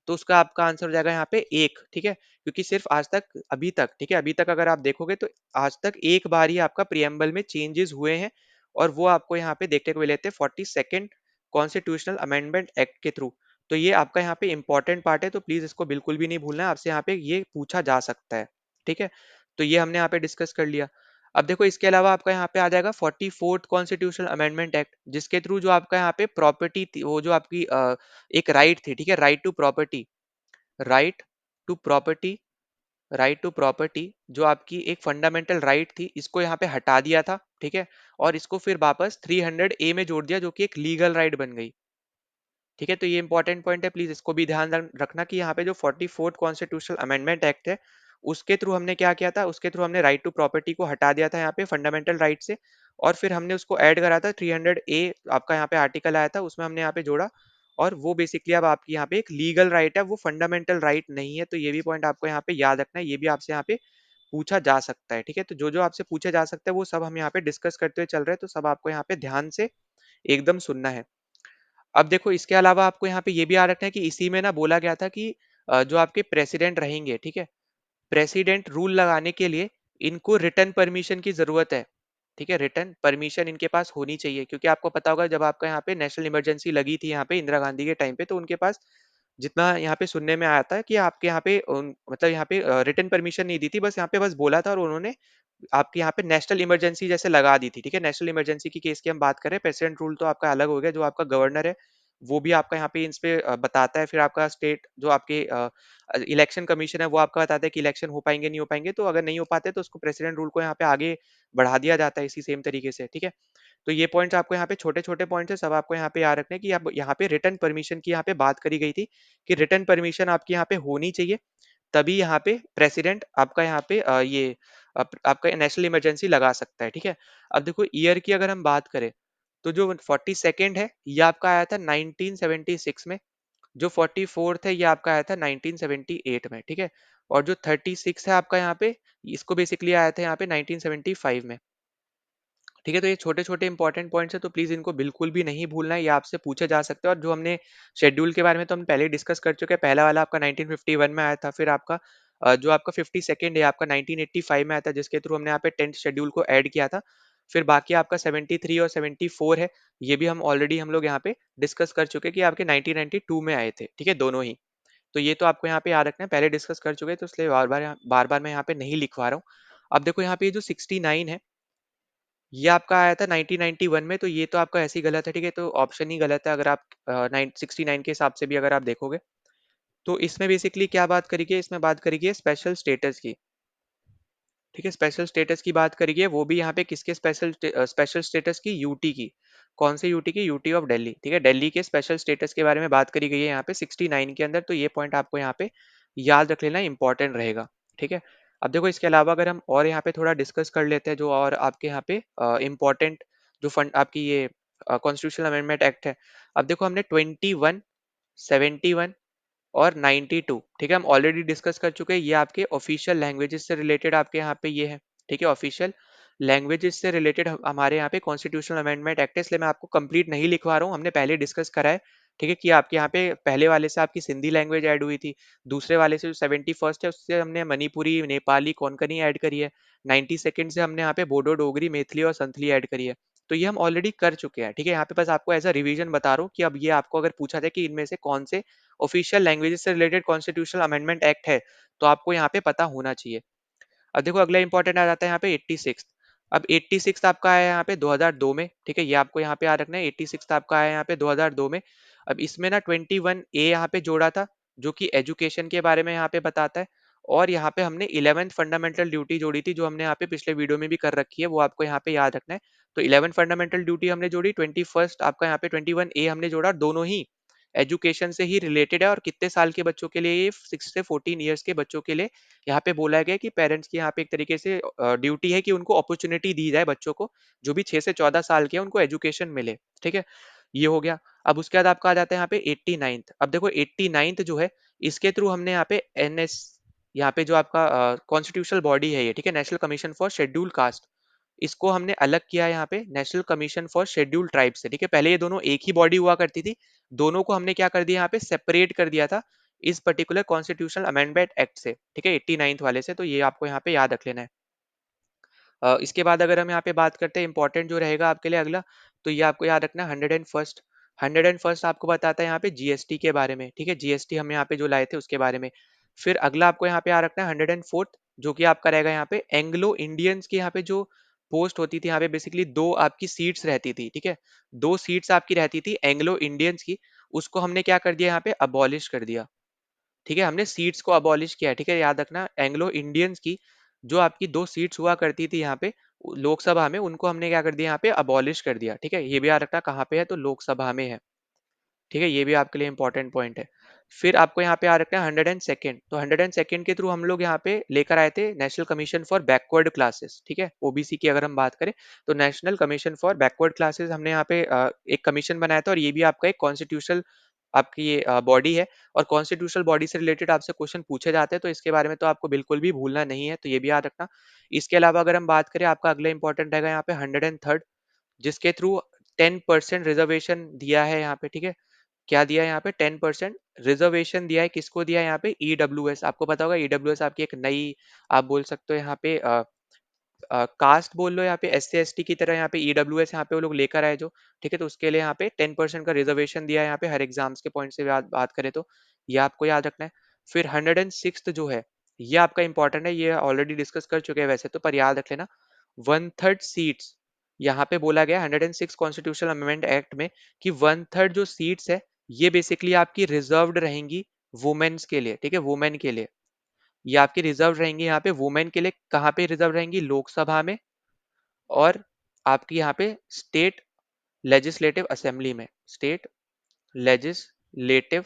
तो उसका आपका आंसर हो जाएगा यहाँ पे एक, ठीक है, क्योंकि सिर्फ आज तक अभी तक, ठीक है, अभी तक अगर आप देखोगे तो आज तक एक बार ही आपका प्रियम्बल में चेंजेस हुए हैं, और वो आपको यहाँ पे देखने को मिले थे 42nd कॉन्स्टिट्यूशनल अमेंडमेंट एक्ट के थ्रू। तो ये आपका यहाँ पे इंपॉर्टेंट पार्ट है, तो प्लीज इसको बिल्कुल भी नहीं भूलना है, आपसे यहाँ पे ये पूछा जा सकता है, ठीक है। तो ये हमने यहाँ पे डिस्कस कर लिया। अब देखो इसके अलावा आपका यहाँ पे आ जाएगा 44th कॉन्स्टिट्यूशनल अमेंडमेंट एक्ट, जिसके थ्रू जो आपका यहाँ पे प्रॉपर्टी थी, वो जो आपकी एक राइट थी, ठीक है, right to property, right to property, right to property जो आपकी एक फंडामेंटल राइट थी, इसको यहाँ पे हटा दिया था, ठीक है, और इसको फिर वापस 300A में जोड़ दिया, जो कि एक लीगल राइट बन गई, ठीक है। तो ये इंपॉर्टेंट पॉइंट है, प्लीज इसको भी ध्यान रखना कि यहाँ पे जो 44th कॉन्स्टिट्यूशनल अमेंडमेंट एक्ट है, उसके थ्रू हमने क्या किया था, उसके थ्रू हमने राइट टू प्रॉपर्टी को हटा दिया था यहाँ पे फंडामेंटल राइट से, और फिर हमने उसको ऐड करा था 300A, आपका यहाँ पे आर्टिकल आया था, उसमें हमने यहाँ पे जोड़ा, और वो बेसिकली अब आपकी यहाँ पे एक लीगल राइट है, वो फंडामेंटल राइट नहीं है। तो ये भी पॉइंट आपको यहाँ पे याद रखना है, ये भी आपसे यहाँ पे पूछा जा सकता है, ठीक है। तो जो जो आपसे पूछा जा सकता है वो सब हम यहाँ पे डिस्कस करते हुए चल रहे हैं, तो सब आपको यहाँ पे ध्यान से एकदम सुनना है। अब देखो इसके अलावा आपको यहाँ पे ये भी याद रखना है कि इसी में ना बोला गया था कि जो आपके प्रेसिडेंट रहेंगे, ठीक है, प्रेसिडेंट रूल लगाने के लिए इनको रिटर्न परमिशन की जरूरत है, ठीक है, रिटर्न परमिशन इनके पास होनी चाहिए, क्योंकि आपको पता होगा जब आपका यहाँ पे नेशनल इमरजेंसी लगी थी यहाँ पे इंदिरा गांधी के टाइम पे, तो उनके पास जितना यहाँ पे सुनने में आया था कि आपके यहाँ पे मतलब यहाँ पे रिटर्न परमिशन नहीं दी थी, बस यहाँ पे बस बोला था, और उन्होंने आपके यहाँ पे नेशनल इमरजेंसी जैसे लगा दी थी, ठीक है। नेशनल इमरजेंसी की केस की हम बात करें, प्रेसिडेंट रूल तो आपका अलग हो गया, जो आपका गवर्नर है वो भी आपका यहाँ पे इन पे बताता है, फिर आपका स्टेट जो आपके इलेक्शन कमीशन है वो आपका बताता है कि इलेक्शन हो पाएंगे नहीं हो पाएंगे, तो अगर नहीं हो पाते तो उसको प्रेसिडेंट रूल को यहाँ पे आगे बढ़ा दिया जाता है इसी सेम तरीके से, ठीक है। तो ये पॉइंट्स आपको यहाँ पे छोटे छोटे पॉइंट्स है, सब आपको यहाँ पे याद रखने हैं कि आप यहाँ पे रिटर्न परमिशन की यहाँ पे बात करी गई थी, कि रिटर्न परमिशन आपकी यहाँ पे होनी चाहिए, तभी यहाँ पे प्रेसिडेंट आपका यहाँ पे आपका नेशनल इमरजेंसी लगा सकता है, ठीक है। अब देखो ईयर की अगर हम बात करें, तो जो 42nd है ये आपका आया था 1976 में, जो 44th है ये आपका आया था 1978 में, ठीक है, और जो 36 है आपका यहाँ पे, इसको बेसिकली आया था यहाँ पे 1975 में, ठीक है। तो ये छोटे छोटे इंपॉर्टेंट पॉइंट्स है, तो प्लीज इनको बिल्कुल भी नहीं भूलना है, ये आपसे पूछे जा सकते हैं। और जो हमने शेड्यूल के बारे में तो हम पहले डिस्कस कर चुके हैं, पहला वाला आपका 1951 में आया था, फिर आपका जो आपका 52nd है आपका 1985 में आया था, जिसके थ्रू हमने यहाँ पे 10th शेड्यूल को ऐड किया था। फिर बाकी आपका 73 और 74 है, ये भी हम ऑलरेडी हम लोग यहाँ पे डिस्कस कर चुके हैं कि आपके 1992 में आए थे, ठीक है, दोनों ही। तो ये तो आपको यहाँ पे याद रखना है, पहले डिस्कस कर चुके हैं, तो इसलिए बार बार मैं यहाँ पे नहीं लिखवा रहा हूँ। अब देखो यहाँ पे ये जो 69 है, ये आपका आया था 1991 में, तो ये तो आपका ऐसे ही गलत है, ठीक है, तो ऑप्शन ही गलत है, अगर आप 69 के हिसाब से भी अगर आप देखोगे। तो इसमें बेसिकली क्या बात करी गई है, इसमें बात करी गई है स्पेशल स्टेटस की, ठीक है, स्पेशल स्टेटस की बात करी गई है, वो भी यहाँ पे किसके स्पेशल स्टेटस की, यूटी की, कौन से यूटी की, यूटी ऑफ दिल्ली, ठीक है, दिल्ली के स्पेशल स्टेटस के बारे में बात करी गई है यहाँ पे 69 के अंदर, तो ये पॉइंट आपको यहाँ पे याद रख लेना, इंपॉर्टेंट रहेगा, ठीक है। अब देखो इसके अलावा अगर हम और यहाँ पे थोड़ा डिस्कस कर लेते हैं, जो और आपके यहाँ पे इम्पोर्टेंट जो फंड आपकी ये कॉन्स्टिट्यूशनल अमेंडमेंट एक्ट है। अब देखो हमने 21, 71 और 92, ठीक है, हम ऑलरेडी डिस्कस कर चुके हैं, ये आपके ऑफिशियल लैंग्वेजेस से रिलेटेड आपके यहाँ पे ये है, ठीक है, ऑफिशियल लैंग्वेजेस से रिलेटेड हमारे यहाँ पे कॉन्स्टिट्यूशनल अमेंडमेंट एक्ट है, इसलिए मैं आपको कंप्लीट नहीं लिखवा रहा हूँ, हमने पहले डिस्कस करा है। ठीक है कि आपके यहाँ पे पहले वाले से आपकी सिंधी लैंग्वेज ऐड हुई थी, दूसरे वाले से जो 71st है उससे हमने मणिपुरी, नेपाली, कोंकणी ऐड करी है, 92nd से हमने यहाँ पे बोडो, डोगरी, मैथिली और संथली ऐड करी है। तो ये हम ऑलरेडी कर चुके हैं। ठीक है, यहाँ पे बस आपको एज अ रिवीजन बता रहा हूँ कि अब ये आपको अगर पूछा जाए कि इनमें से कौन से ऑफिशियल लैंग्वेजेस से रिलेटेड कॉन्स्टिट्यूशनल अमेंडमेंट एक्ट है, तो आपको यहाँ पे पता होना चाहिए। अब देखो अगला इंपॉर्टेंट आ जाता है यहाँ पे 86। अब 86 आपका आया यहाँ पे 2002 में। ठीक है, ये आपको यहाँ पे याद रखना है। 86 आपका आया यहाँ पे 2002 में। अब इसमें ना 21A यहाँ पे जोड़ा था, जो कि एजुकेशन के बारे में यहाँ पे बताता है। और यहाँ पे हमने 11th फंडामेंटल ड्यूटी जोड़ी थी, जो हमने यहाँ पे पिछले वीडियो में भी कर रखी है, वो आपको यहाँ पे याद रखना है। तो 11th फंडामेंटल ड्यूटी हमने जोड़ी, 21st आपका यहाँ पे 21A हमने जोड़ा, दोनों ही एजुकेशन से ही रिलेटेड है। और कितने साल के बच्चों के लिए? ये 6 से 14 ईयर्स के बच्चों के लिए यहाँ पे बोला गया कि पेरेंट्स की यहाँ पे एक तरीके से ड्यूटी है कि उनको अपॉर्चुनिटी दी जाए, बच्चों को जो भी 6 से 14 साल के हैं उनको एजुकेशन मिले। ठीक है, ये हो गया। अब उसके बाद आपका आ जाता है यहाँ पे 89th। अब देखो 89th जो है, इसके थ्रू हमने यहाँ पे एनएस, यहाँ पे जो आपका कॉन्स्टिट्यूशनल बॉडी है ये, ठीक है, national commission for schedule caste, इसको हमने अलग किया है यहाँ पे national commission for schedule tribe से। ठीक है, पहले ये दोनों एक ही बॉडी हुआ करती थी, दोनों को हमने क्या कर दिया यहाँ पे सेपरेट कर दिया था इस पर्टिकुलर कॉन्स्टिट्यूशनल अमेंडमेंट एक्ट से। ठीक है, 89th वाले से, तो ये आपको यहाँ पे याद रख लेना है। इसके बाद अगर हम यहाँ पे बात करते हैं इंपॉर्टेंट जो रहेगा आपके लिए अगला, तो ये आपको याद रखना है 101st। 101st आपको बताता है यहाँ पे जीएसटी के बारे में। ठीक है, जीएसटी हम यहाँ पे जो लाए थे उसके बारे में। फिर अगला आपको यहाँ पे याद रखना है 104th, जो कि आपका रहेगा यहाँ पे एंग्लो इंडियंस की यहाँ पे जो पोस्ट होती थी, यहाँ पे बेसिकली दो आपकी सीट्स रहती थी। ठीक है, दो सीट्स आपकी रहती थी एंग्लो इंडियंस की, उसको हमने क्या कर दिया यहाँ पे अबॉलिश कर दिया। ठीक है, हमने सीट्स को अबॉलिश किया है। ठीक है, याद रखना एंग्लो इंडियंस की जो आपकी दो सीट्स हुआ करती थी यहाँ पे लोकसभा में, उनको हमने क्या कर दिया यहाँ पे अबॉलिश कर दिया। ठीक है, ये भी याद रखना कहाँ पे है, तो लोकसभा में है। ठीक है, ये भी आपके लिए इंपॉर्टेंट पॉइंट है। फिर आपको यहाँ पे याद रखना है 102nd। तो 102nd के थ्रू हम लोग यहाँ पे लेकर आए थे national commission for backward classes. ठीक है, ओबीसी की अगर हम बात करें, तो national commission for backward classes हमने यहाँ पे एक कमीशन बनाया था, और ये भी आपका एक कॉन्स्टिट्यूशनल आपकी ये बॉडी है। और कॉन्स्टिट्यूशनल बॉडी से रिलेटेड आपसे क्वेश्चन पूछे जाते हैं, तो इसके बारे में तो आपको बिल्कुल भी भूलना नहीं है, तो ये भी याद रखना। इसके अलावा अगर हम बात करें, आपका अगला इंपॉर्टेंट रहेगा यहाँ पे 103rd, जिसके थ्रू 10% रिजर्वेशन दिया है यहाँ पे। ठीक है, क्या दिया है यहाँ पे? 10% रिजर्वेशन दिया है। किसको दिया है यहाँ पे? ईडब्ल्यूएस। आपको पता होगा ईडब्ल्यूएस आपकी एक नई, आप बोल सकते हो यहाँ पे कास्ट बोल लो, यहाँ पे एस सी एस टी की तरह यहाँ पे ईडब्ल्यूएस यहाँ पे वो लोग लेकर आए जो। ठीक है, तो उसके लिए यहाँ पे 10% का रिजर्वेशन दिया है यहाँ पे, हर एग्जाम्स के पॉइंट से बात करें तो ये आपको याद रखना है। फिर 106th जो है, ये आपका इंपॉर्टेंट है, ये ऑलरेडी डिस्कस कर चुके हैं वैसे तो, पर याद रख लेना। 1/3 सीट्स यहाँ पे बोला गया 106 कॉन्स्टिट्यूशनल अमेंडमेंट एक्ट में कि 1/3 जो सीट्स है, ये बेसिकली आपकी रिजर्व्ड रहेंगी वुमेन्स के लिए। ठीक है, वुमेन के लिए ये आपकी रिजर्व रहेंगी, यहाँ पे वुमेन के लिए कहाँ पे रिजर्व रहेंगी? लोकसभा में, और आपकी यहाँ पे स्टेट लेजिस्लेटिव असेंबली में, स्टेट लेजिस्लेटिव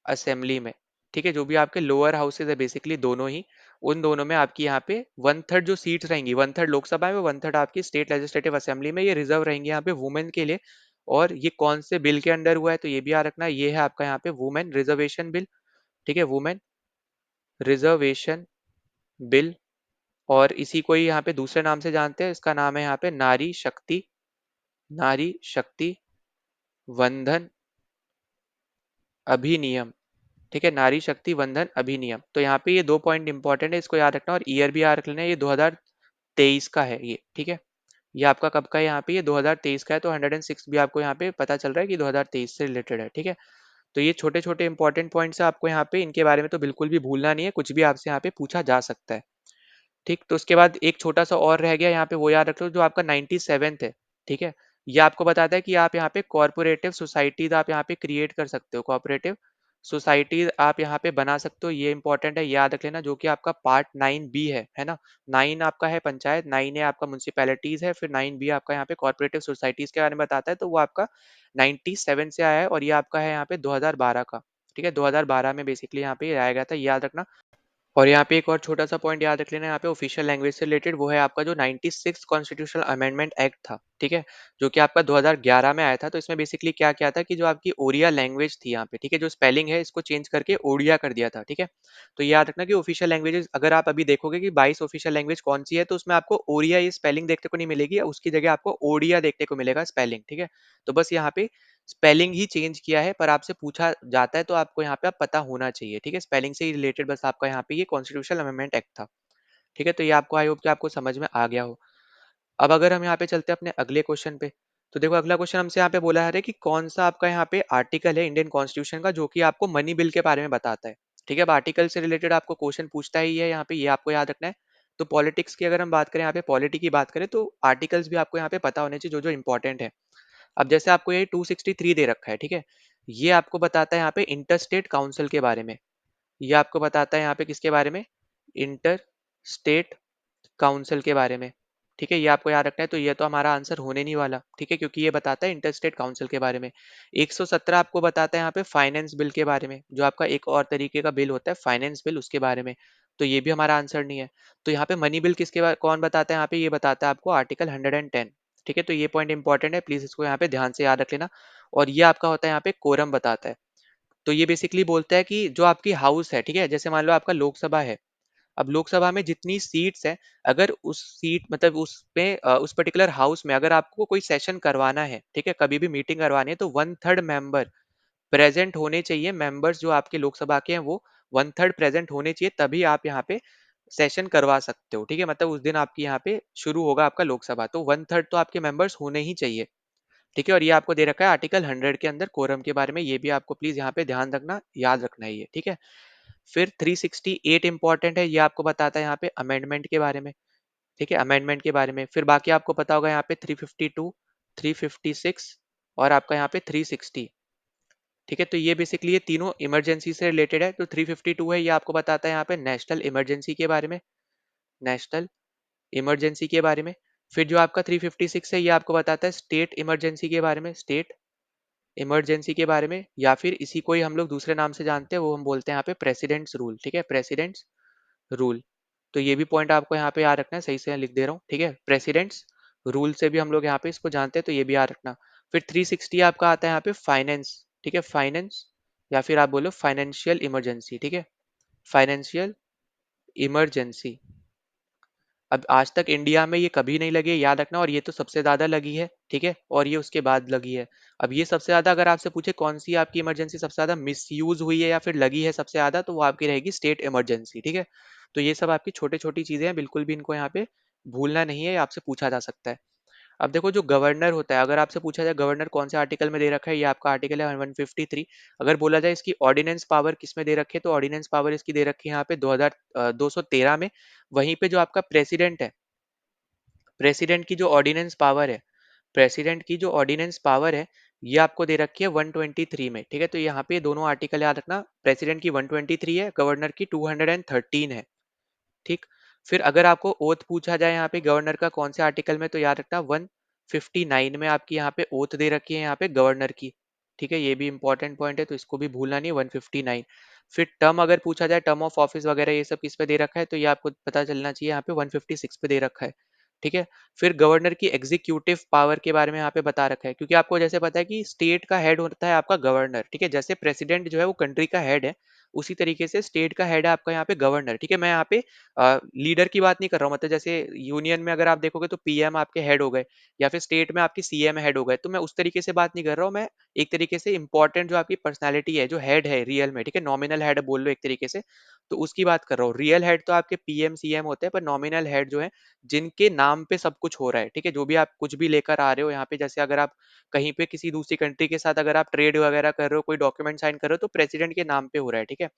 असेंबली में। ठीक है, जो भी आपके लोअर हाउसेज है बेसिकली दोनों ही, उन दोनों में आपकी यहाँ पे 1/3 जो सीट्स रहेंगी, 1/3 लोकसभा में, 1/3 आपकी स्टेट लेजिस्लेटिव असेंबली में, ये रिजर्व रहेंगी यहाँ पे वुमेन के लिए। और ये कौन से बिल के अंडर हुआ है, तो ये भी याद रखना, ये है आपका यहाँ पे वुमेन रिजर्वेशन बिल। ठीक है, वुमेन रिजर्वेशन बिल। और इसी को ही यहाँ पे दूसरे नाम से जानते हैं, इसका नाम है यहाँ पे नारी शक्ति वंदन अधिनियम। ठीक है, नारी शक्ति वंदन अधिनियम। तो यहाँ पे ये दो पॉइंट इंपॉर्टेंट है, इसको याद रखना, और ईयर भी याद रख लेना, ये 2023 का है ये। ठीक है, ये आपका कब का है? यहाँ पे ये 2023 का है, तो 106 भी आपको यहाँ पे पता चल रहा है कि 2023 से रिलेटेड है। ठीक है, तो ये छोटे छोटे इंपॉर्टेंट पॉइंट्स है आपको यहाँ पे, इनके बारे में तो बिल्कुल भी भूलना नहीं है, कुछ भी आपसे यहाँ पे पूछा जा सकता है। ठीक, तो उसके बाद एक छोटा सा और रह गया यहाँ पे, वो याद रख लो, जो आपका 97th है। ठीक है, ये आपको बताता है कि आप यहाँ पे कॉर्पोरेटिव सोसाइटीज आप यहाँ पे क्रिएट कर सकते हो, कॉर्पोरेटिव सोसाइटीज आप यहाँ पे बना सकते हो, ये इंपॉर्टेंट है, याद रख लेना, जो कि आपका पार्ट 9B है ना। 9 आपका है पंचायत, 9A आपका म्यूनसिपैलिटीज है, फिर 9B आपका यहाँ पे कॉर्पोरेटिव सोसाइटीज के बारे में बताता है, तो वो आपका 97 से आया है, और ये आपका है यहाँ पे 2012 का। ठीक है, 2012 में बेसिकली यहाँ पे आया गया था, याद रखना। और यहाँ पे एक और छोटा-सा पॉइंट याद रख लेना यहाँ पे ऑफिशियल लैंग्वेज से रिलेटेड, वो है आपका जो 96 कॉन्स्टिट्यूशनल अमेंडमेंट एक्ट था, ठीक है? जो कि आपका 2011 में आया था। तो इसमें बेसिकली क्या किया था कि जो आपकी ओडिया लैंग्वेज थी यहाँ पे, ठीक है? जो स्पेलिंग है इसको चेंज करके ओडिया कर दिया था, ठीक है? तो ये याद रखना कि ऑफिशियल लैंग्वेजेज़ अगर आप अभी देखोगे कि 22 ऑफिशियल लैंग्वेज कौन-सी है, तो उसमें आपको ओरिया ये स्पेलिंग देखने को नहीं मिलेगी, उसकी जगह आपको ओडिया देखने को मिलेगा स्पेलिंग, ठीक है? तो बस यहाँ पे स्पेलिंग ही चेंज किया है, पर आपसे पूछा जाता है तो आपको यहाँ पे आप पता होना चाहिए, ठीक है? स्पेलिंग से ही रिलेटेड बस आपका यहाँ पे ये कॉन्स्टिट्यूशनल अमेंडमेंट एक्ट था, ठीक है? तो ये आपको आई होप कि आपको समझ में आ गया हो। अब अगर हम यहाँ पे चलते हैं अपने अगले क्वेश्चन पे, तो देखो अगला क्वेश्चन हमसे यहाँ पे बोला है कि कौन सा आपका यहाँ पे आर्टिकल है इंडियन कॉन्स्टिट्यूशन का जो कि आपको मनी बिल के बारे में बताता है, ठीक है? अब आर्टिकल से रिलेटेड आपको क्वेश्चन पूछता ही है यहाँ पे, ये आपको याद रखना है। तो पॉलिटिक्स की अगर हम बात करें, यहाँ पे पॉलिटी की बात करें, तो आर्टिकल्स भी आपको यहाँ पे पता होने चाहिए जो जो इंपॉर्टेंट है। अब जैसे आपको ये 263 दे रखा है, ठीक है? ये आपको बताता है यहाँ पे इंटर स्टेट काउंसिल के बारे में। ये आपको बताता है यहाँ पे किसके बारे में? इंटर स्टेट काउंसिल के बारे में, ठीक है? ये आपको याद रखना है। तो ये तो हमारा आंसर होने नहीं वाला, ठीक है? क्योंकि ये बताता है इंटर स्टेट काउंसिल के बारे में। 117 आपको बताता है यहाँ पे फाइनेंस बिल के बारे में, जो आपका एक और तरीके का बिल होता है फाइनेंस बिल, उसके बारे में। तो ये भी हमारा आंसर नहीं है। तो यहाँ पे मनी बिल किसके बारे कौन बताता है यहाँ पे? ये बताता है आपको आर्टिकल 110, ठीक है? तो ये पॉइंट इंपॉर्टेंट है, प्लीज इसको यहाँ पे ध्यान से याद रख लेना। और ये आपका होता है यहाँ पे कोरम बताता है। तो ये बेसिकली बोलता है कि जो आपकी हाउस है, ठीक है? जैसे मान लो आपका लोकसभा है, अब लोकसभा में जितनी सीट्स हैं, अगर उस सीट मतलब उसमें उस पर्टिकुलर हाउस में अगर आपको कोई सेशन करवाना है, ठीक है? कभी भी मीटिंग करवानी है, तो 1/3 मेंबर प्रेजेंट होने चाहिए। मेंबर्स जो आपके लोकसभा के हैं वो 1/3 प्रेजेंट होने चाहिए, तभी आप यहाँ पे सेशन करवा सकते हो, ठीक है? मतलब उस दिन आपकी यहाँ पे शुरू होगा आपका लोकसभा, तो 1/3 तो आपके मेंबर्स होने ही चाहिए, ठीक है? और ये आपको दे रखा है आर्टिकल 100 के अंदर कोरम के बारे में, ये भी आपको प्लीज यहाँ पे ध्यान रखना, याद रखना है ये, ठीक है? फिर 368 इंपॉर्टेंट है, ये आपको बताता है यहाँ पे अमेंडमेंट के बारे में, ठीक है? अमेंडमेंट के बारे में। फिर बाकी आपको पता होगा यहाँ पे 352, 356 और आपका यहाँ पे 360, ठीक है? तो ये बेसिकली ये तीनों इमरजेंसी से रिलेटेड है। तो 352 है, ये आपको बताता है यहाँ पे नेशनल इमरजेंसी के बारे में, नेशनल इमरजेंसी के बारे में। फिर जो आपका 356 है, ये आपको बताता है स्टेट इमरजेंसी के बारे में, स्टेट इमरजेंसी के बारे में, या फिर इसी को ही हम लोग दूसरे नाम से जानते हैं, वो हम बोलते हैं यहाँ पे प्रेसिडेंट्स रूल, ठीक है? Presidents rule. तो ये भी पॉइंट आपको यहाँ पे याद रखना है, सही से लिख दे रहा हूँ, ठीक है? प्रेसिडेंट्स रूल से भी हम लोग यहाँ पे इसको जानते हैं, तो ये भी याद रखना। फिर 360 आपका आता है यहाँ पे फाइनेंस, ठीक है? फाइनेंस, या फिर आप बोलो फाइनेंशियल इमरजेंसी, ठीक है? Financial emergency. अब आज तक इंडिया में ये कभी नहीं लगी है, याद रखना, और ये तो सबसे ज्यादा लगी है, ठीक है? और ये उसके बाद लगी है। अब ये सबसे ज्यादा अगर आपसे पूछे कौन सी आपकी इमरजेंसी सबसे ज्यादा मिस यूज हुई है या फिर लगी है सबसे ज्यादा, तो वो आपकी रहेगी स्टेट इमरजेंसी, ठीक है? तो ये सब आपकी छोटी छोटी चीजें हैं, बिल्कुल भी इनको यहाँ पे भूलना नहीं है, ये आपसे पूछा जा सकता है। अब देखो जो गवर्नर होता है, अगर आपसे पूछा जाए गवर्नर कौन से आर्टिकल में दे रखा है, ये आपका आर्टिकल है 153। अगर बोला जाए इसकी ऑर्डिनेंस पावर किस में दे रखी है, तो ऑर्डिनेंस पावर इसकी दे रखी है यहाँ पे 213 में। वहीं पे जो आपका प्रेसिडेंट है, प्रेसिडेंट की जो ऑर्डिनेंस पावर है, प्रेसिडेंट की जो ऑर्डिनेंस पावर है, ये आपको दे रखी है 123 में, ठीक है? तो यहाँ पे दोनों आर्टिकल याद रखना, प्रेसिडेंट की 123 है, गवर्नर की 213 है, ठीक? फिर अगर आपको ओथ पूछा जाए यहाँ पे गवर्नर का कौन से आर्टिकल में, तो याद रखना 159 में आपकी यहाँ पे ओथ दे रखी है यहाँ पे गवर्नर की, ठीक है? ये भी इंपॉर्टेंट पॉइंट है, तो इसको भी भूलना नहीं, 159। फिर टर्म अगर पूछा जाए, टर्म ऑफ ऑफिस वगैरह ये सब किस पे दे रखा है, तो ये आपको पता चलना चाहिए, यहाँ पे 156 पे दे रखा है, ठीक है? फिर गवर्नर की एग्जीक्यूटिव पावर के बारे में यहाँ पे बता रखा है, क्योंकि आपको जैसे पता है कि स्टेट का हेड होता है आपका गवर्नर, ठीक है? जैसे प्रेसिडेंट जो है वो कंट्री का हेड है, उसी तरीके से स्टेट का हेड है आपका यहाँ पे गवर्नर, ठीक है? मैं यहाँ पे लीडर की बात नहीं कर रहा हूँ, मतलब जैसे यूनियन में अगर आप देखोगे तो पीएम आपके हेड हो गए, या फिर स्टेट में आपकी सीएम हेड हो गए, तो मैं उस तरीके से बात नहीं कर रहा हूँ। मैं एक तरीके से इंपॉर्टेंट जो आपकी पर्सनैलिटी है, जो हेड है रियल में, ठीक है? नॉमिनल हेड बोल लो एक तरीके से, तो उसकी बात कर रहा हूँ। रियल हेड तो आपके पीएम सीएम होते हैं, पर नॉमिनल हेड जो है जिनके नाम पे सब कुछ हो रहा है, ठीक है? जो भी आप कुछ भी लेकर आ रहे हो यहाँ पे, जैसे अगर आप कहीं पे किसी दूसरी कंट्री के साथ अगर आप ट्रेड वगैरह कर रहे हो, कोई डॉक्यूमेंट साइन कर रहे हो, तो प्रेसिडेंट के नाम पे हो रहा है, ठीक है?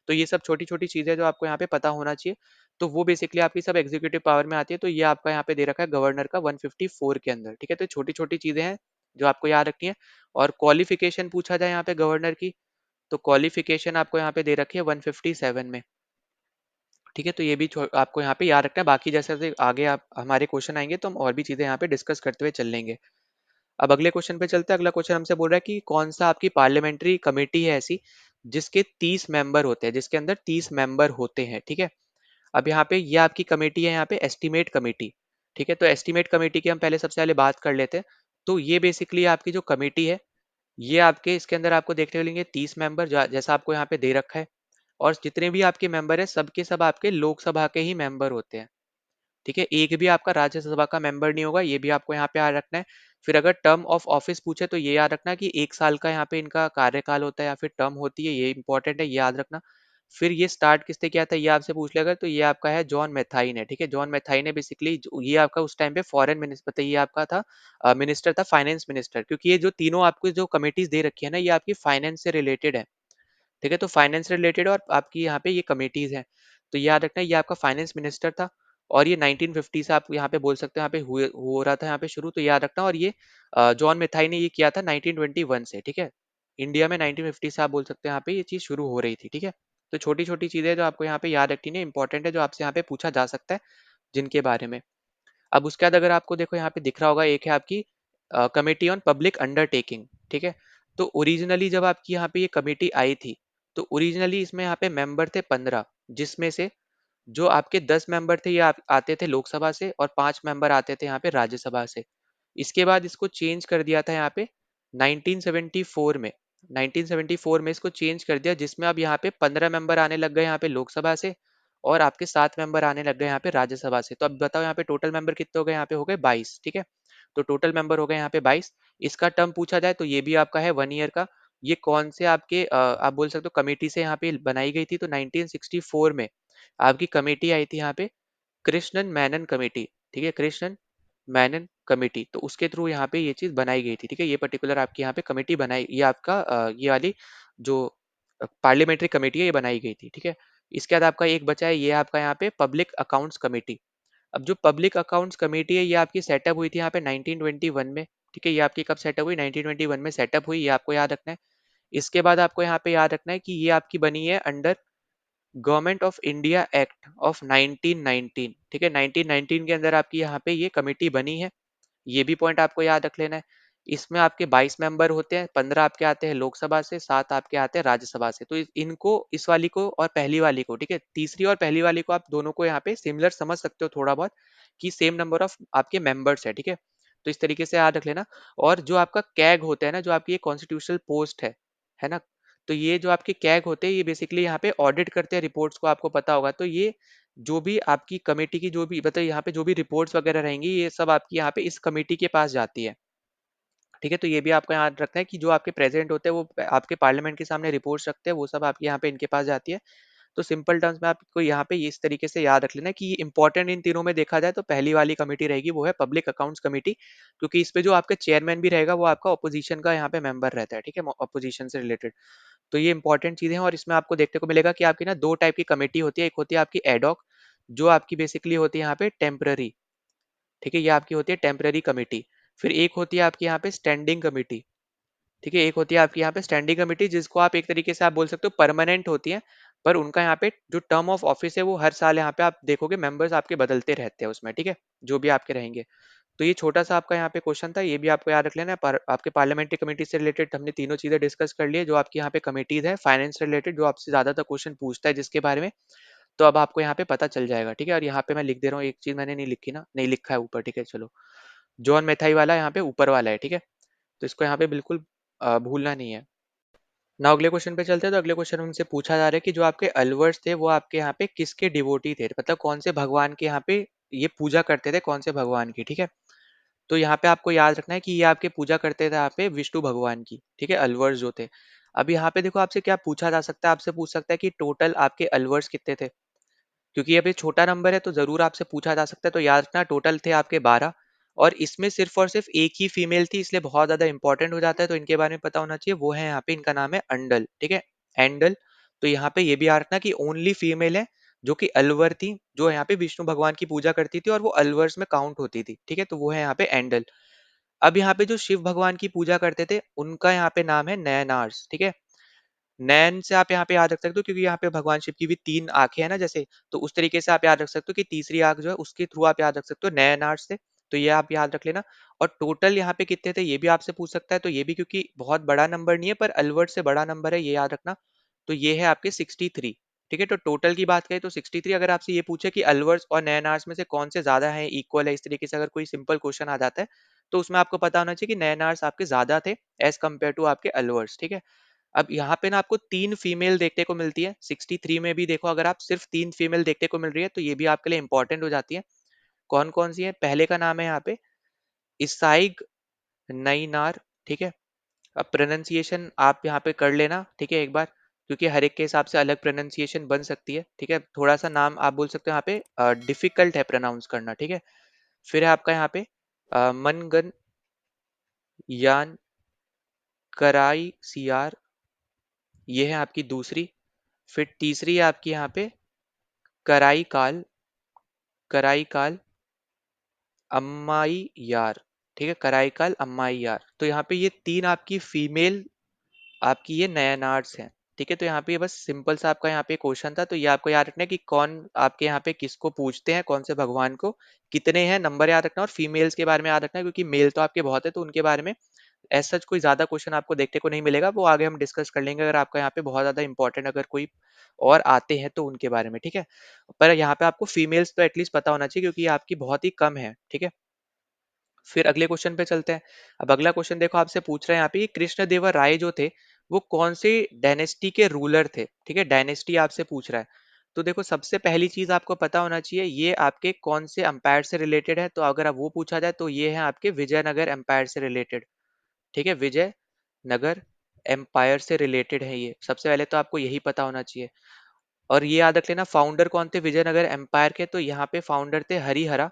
तो ये सब छोटी छोटी चीजें जो आपको यहाँ पे पता होना चाहिए, तो वो बेसिकली आपकी सब एग्जीक्यूटिव पावर में आती है। तो ये आपका यहाँ पे दे रखा है गवर्नर का 154 के अंदर, ठीक है? तो छोटी छोटी चीजें हैं जो आपको याद रखनी है। और क्वालिफिकेशन पूछा जाए यहाँ पे गवर्नर की, तो क्वालिफिकेशन आपको यहाँ पे दे रखी है 157 में, ठीक है? तो ये भी आपको यहाँ पे याद रखना है। बाकी जैसे जैसे आगे आप हमारे क्वेश्चन आएंगे तो हम और भी चीजें यहाँ पे डिस्कस करते हुए चल लेंगे। अब अगले क्वेश्चन पे चलते हैं। अगला क्वेश्चन हमसे बोल रहा है कि कौन सा आपकी पार्लियामेंट्री कमेटी है ऐसी जिसके 30 मेंबर होते हैं, जिसके अंदर 30 मेंबर होते हैं, ठीक है। अब यहाँ पे ये आपकी कमेटी है, यहाँ पे एस्टिमेट कमेटी, ठीक है। तो एस्टिमेट कमेटी की हम पहले सबसे पहले बात कर लेते हैं। तो ये बेसिकली आपकी जो कमेटी है, ये आपके इसके अंदर आपको देखने को मिलेंगे 30 मेंबर, जैसा आपको यहाँ पे दे रखा है। और जितने भी आपके मेंबर है, सबके सब आपके लोकसभा के ही मेंबर होते हैं, ठीक है। एक भी आपका राज्यसभा का मेंबर नहीं होगा, ये भी आपको यहाँ पे याद रखना है। फिर अगर टर्म ऑफ ऑफिस पूछे तो ये याद रखना कि 1 साल का यहाँ पे इनका कार्यकाल होता है या फिर टर्म होती है, ये इंपॉर्टेंट है, ये याद रखना। फिर ये स्टार्ट किसने किया था, ये आपसे पूछ लेगा, तो ये आपका है जॉन मैथाई ने, ठीक है। जॉन मैथाई ने बेसिकली, ये आपका उस टाइम पे फॉरेन मिनिस्टर, बताइए, आपका था मिनिस्टर था, फाइनेंस मिनिस्टर, क्योंकि ये जो तीनों आपको जो कमिटीज दे रखी है ना, ये आपकी फाइनेंस से रिलेटेड है, ठीक है। तो फाइनेंस रिलेटेड और आपकी यहाँ पे ये कमिटीज हैं, तो याद रखना ये आपका फाइनेंस मिनिस्टर था। और ये 1950 से आप यहाँ पे बोल सकते हो, यहाँ पे हुए हो रहा था यहाँ पे शुरू, तो याद रखना। और ये जॉन मिथाई ने ये किया था 1921 से, ठीक है। इंडिया में 1950 से आप बोल सकते हो यहाँ पे ये चीज शुरू हो रही थी, ठीक है। तो छोटी छोटी चीजें जो आपको यहाँ पे याद रखनी है, इंपॉर्टेंट है, जो आपसे यहाँ पे पूछा जा सकता है जिनके बारे में। अब उसके बाद अगर आपको देखो यहाँ पे दिख रहा होगा, एक है आपकी कमेटी ऑन पब्लिक अंडरटेकिंग, ठीक है। तो ओरिजिनली जब आपकी यहाँ पे ये कमेटी आई थी, तो ओरिजिनली इसमें यहाँ पे मेंबर थे 15, जिसमें से जो आपके 10 मेंबर थे ये आते थे लोकसभा से, और 5 मेंबर आते थे यहाँ पे राज्यसभा से। इसके बाद इसको चेंज कर दिया था यहाँ पे 1974 में। 1974 में इसको चेंज कर दिया, जिसमें अब यहाँ पे 15 मेंबर आने लग गए यहाँ पे लोकसभा से, और आपके 7 मेंबर आने लग गए यहाँ पे राज्यसभा से। तो अब बताओ यहाँ पे टोटल मेंबर कितने हो गए, यहाँ पे हो गए 22, ठीक है। तो टोटल मेंबर हो गए यहाँ पे 22। इसका टर्म पूछा जाए तो ये भी आपका है 1 ईयर का। ये कौन से आपके आप बोल सकते हो कमेटी से यहाँ पे बनाई गई थी, तो 1964 में आपकी कमेटी आई थी यहाँ पे, कृष्णन मैनन कमेटी, ठीक है, कृष्णन मैनन कमेटी। तो उसके थ्रू यहाँ पे ये चीज बनाई गई थी, ठीक है। ये पर्टिकुलर आपकी यहाँ पे कमेटी बनाई, ये आपका ये वाली जो पार्लियामेंट्री कमेटी है, ये बनाई गई थी, ठीक है। इसके बाद आपका एक बचा है, ये आपका यहाँ पे पब्लिक अकाउंट्स कमेटी। अब जो पब्लिक अकाउंट्स कमेटी है, ये आपकी सेटअप हुई थी यहाँ पे 1921 में, ठीक है। ये आपकी कब सेटअप हुई, 1921 में सेटअप हुई, ये आपको याद रखना है। इसके बाद आपको यहाँ पे याद रखना है कि ये आपकी बनी है under government of India act of 1919, ठीक है। 1919 के अंदर आपकी यहाँ पे ये कमेटी बनी है, ये भी पॉइंट आपको याद रख लेना है। इसमें आपके 22 मेंबर होते हैं, 15 आपके आते हैं लोकसभा से, 7 आपके आते हैं राज्यसभा से। तो इनको, इस वाली को और पहली वाली को, ठीक है, तीसरी और पहली वाली को आप दोनों को यहाँ पे सिमिलर समझ सकते हो थोड़ा बहुत, कि सेम नंबर ऑफ आपके मेंबर्स है, ठीक है। तो इस तरीके से याद रख लेना। और जो आपका कैग होता है ना, जो आपकी ये कॉन्स्टिट्यूशनल पोस्ट है ना, तो ये जो आपके कैग होते हैं, ये बेसिकली यहाँ पे ऑडिट करते हैं रिपोर्ट्स को, आपको पता होगा। तो ये जो भी आपकी कमेटी की जो भी मतलब यहाँ पे जो भी रिपोर्ट्स वगैरह रहेंगी, ये सब आपकी यहाँ पे इस कमेटी के पास जाती है, ठीक है। तो ये भी आपको याद रखना है कि जो आपके प्रेसिडेंट होते हैं, वो आपके पार्लियामेंट के सामने रिपोर्ट्स रखते हैं, वो सब आपके यहाँ पे इनके पास जाती है। तो सिंपल टर्म्स में आपको यहाँ पे इस तरीके से याद रख लेना है कि इंपॉर्टेंट इन तीनों में देखा जाए तो पहली वाली कमेटी रहेगी, वो है पब्लिक अकाउंट्स कमेटी, क्योंकि इस पे जो आपका चेयरमैन भी रहेगा, वो आपका ऑपोजिशन का यहाँ पे मेंबर रहता है, ठीक है, ऑपोजिशन से रिलेटेड। तो ये इंपॉर्टेंट चीजें हैं। और इसमें आपको देखने को मिलेगा कि आपकी ना दो टाइप की कमेटी होती है, एक होती है आपकी एडॉक, जो आपकी बेसिकली होती है यहाँ पे टेम्पररी, ठीक है, ये आपकी होती है टेम्पररी कमेटी। फिर एक होती है आपकी यहाँ पे स्टैंडिंग कमेटी, ठीक है, एक होती है आपकी यहाँ पे स्टैंडिंग कमेटी, जिसको आप एक तरीके से आप बोल सकते हो परमानेंट होती है, पर उनका यहाँ पे जो टर्म ऑफ ऑफिस है, वो हर साल यहाँ पे आप देखोगे मेंबर्स आपके बदलते रहते हैं उसमें, ठीक है, जो भी आपके रहेंगे। तो ये छोटा सा आपका यहाँ पे क्वेश्चन था, ये भी आपको याद रख लेना है। पर आपके पार्लियामेंट्री कमेटी से रिलेटेड हमने तीनों चीजें डिस्कस कर ली है, जो आपकी यहाँ पे कमेटीज है फाइनेंस से रिलेटेड, जो आपसे ज्यादातर क्वेश्चन पूछता है जिसके बारे में। तो अब आपको यहाँ पे पता चल जाएगा, ठीक है। और यहाँ पे मैं लिख दे रहा हूँ, एक चीज मैंने नहीं लिखी ना, नहीं लिखा है ऊपर, ठीक है, चलो। जॉन मेथाई वाला यहाँ पे ऊपर वाला है, ठीक है। तो इसको यहाँ पे बिल्कुल भूलना नहीं है। ना अगले क्वेश्चन पे चलते हैं। तो अगले क्वेश्चन उनसे पूछा जा रहा है कि जो आपके अलवर्स थे, वो आपके यहाँ पे किसके डिवोटी थे, मतलब कौन से भगवान के यहाँ पे ये पूजा करते थे, कौन से भगवान की, ठीक है। तो यहाँ पे आपको याद रखना है कि ये आपके पूजा करते थे यहाँ पे विष्णु भगवान की, ठीक है, अलवर्स जो थे। अब यहाँ पे देखो, आपसे क्या पूछा जा सकता है, आपसे पूछ सकता है कि टोटल आपके अलवर्स कितने थे, क्योंकि अब ये छोटा नंबर है तो जरूर आपसे पूछा जा सकता है। तो याद रखना टोटल थे आपके 12, और इसमें सिर्फ और सिर्फ एक ही फीमेल थी, इसलिए बहुत ज्यादा इंपॉर्टेंट हो जाता है, तो इनके बारे में पता होना चाहिए। वो है यहाँ पे, इनका नाम है अंडल, ठीक है, एंडल। तो यहाँ पे ये भी याद रखना कि ओनली फीमेल है, जो कि अलवर थी, जो यहाँ पे विष्णु भगवान की पूजा करती थी, और वो अलवर्स में काउंट होती थी, ठीक है। तो वो है यहाँ पे एंडल। अब यहाँ पे जो शिव भगवान की पूजा करते थे, उनका यहाँ पे नाम है नयनार्स, ठीक है। नैन से आप यहाँ पे याद रख सकते हो, क्योंकि यहाँ पे भगवान शिव की भी 3 आंखें हैं ना जैसे, तो उस तरीके से आप याद रख सकते हो कि तीसरी आंख जो है उसके थ्रू आप याद रख सकते हो नैनार से। तो ये आप याद रख लेना। और टोटल यहाँ पे कितने थे, ये भी आपसे पूछ सकता है, तो ये भी क्योंकि बहुत बड़ा नंबर नहीं है, पर अलवर्ड से बड़ा नंबर है, ये याद रखना। तो ये है आपके 63। ठीक है, तो टोटल की बात करें तो 63। अगर आपसे ये पूछे कि अलवर्स और नयनार्स में से कौन से ज्यादा है, इक्वल है, इस तरीके से अगर कोई सिंपल क्वेश्चन आ जाता है, तो उसमें आपको पता होना चाहिए कि नयनार्स आपके ज्यादा थे एज कम्पेयर टू आपके अलवर्स। ठीक है, अब यहाँ पे ना आपको 3 फीमेल देखने को मिलती है 63 में भी। देखो अगर आप सिर्फ 3 फीमेल देखने को मिल रही है तो ये भी आपके लिए इंपॉर्टेंट हो जाती है। कौन कौन सी है? पहले का नाम है यहाँ पे इसाइग नईनार। ठीक है, अब प्रोनाउंसिएशन आप यहाँ पे कर लेना, ठीक है, एक बार, क्योंकि हर एक के हिसाब से अलग प्रोनाउंसिएशन बन सकती है। ठीक है, थोड़ा सा नाम आप बोल सकते हो यहाँ पे डिफिकल्ट है प्रोनाउंस करना। ठीक है, फिर है आपका यहाँ पे मनगन यान कराई सियार, ये है आपकी दूसरी। फिर तीसरी है आपकी यहाँ पे कराई काल, कराई काल अम्माई यार। ठीक है, कराई काल अम्माई यार। तो यहाँ पे ये तीन आपकी फीमेल आपकी ये नयनार्स हैं। ठीक है, तो यहाँ पे ये बस सिंपल सा आपका यहाँ पे क्वेश्चन था, तो ये आपको याद रखना है कि कौन आपके यहाँ पे किसको पूछते हैं, कौन से भगवान को, कितने हैं, नंबर याद रखना, और फीमेल्स के बारे में याद रखना है, क्योंकि मेल तो आपके बहुत है तो उनके बारे में एज सच कोई ज्यादा क्वेश्चन आपको देखने को नहीं मिलेगा, वो आगे हम डिस्कस कर लेंगे अगर आपका यहाँ पे बहुत ज्यादा इंपॉर्टेंट अगर कोई और आते हैं तो उनके बारे में। ठीक है, पर यहाँ पे आपको फीमेल्स तो एटलीस्ट पता होना चाहिए, क्योंकि ये आपकी बहुत ही कम है। ठीक है, फिर अगले क्वेश्चन पे चलते हैं। अब अगला क्वेश्चन देखो आपसे पूछ रहे हैं यहाँ पे कृष्णदेव राय जो थे वो कौन से डायनेस्टी के रूलर थे। ठीक है, डायनेस्टी आपसे पूछ रहा है। तो देखो सबसे पहली चीज आपको पता होना चाहिए ये आपके कौन से अंपायर से रिलेटेड है। तो अगर आप वो पूछा जाए तो ये है आपके विजयनगर एम्पायर से रिलेटेड। ठीक है, विजय नगर एम्पायर से रिलेटेड है ये। सबसे पहले तो आपको यही पता होना चाहिए। और ये याद रख लेना फाउंडर कौन थे विजयनगर एम्पायर के। तो यहाँ पे फाउंडर थे हरिहरा,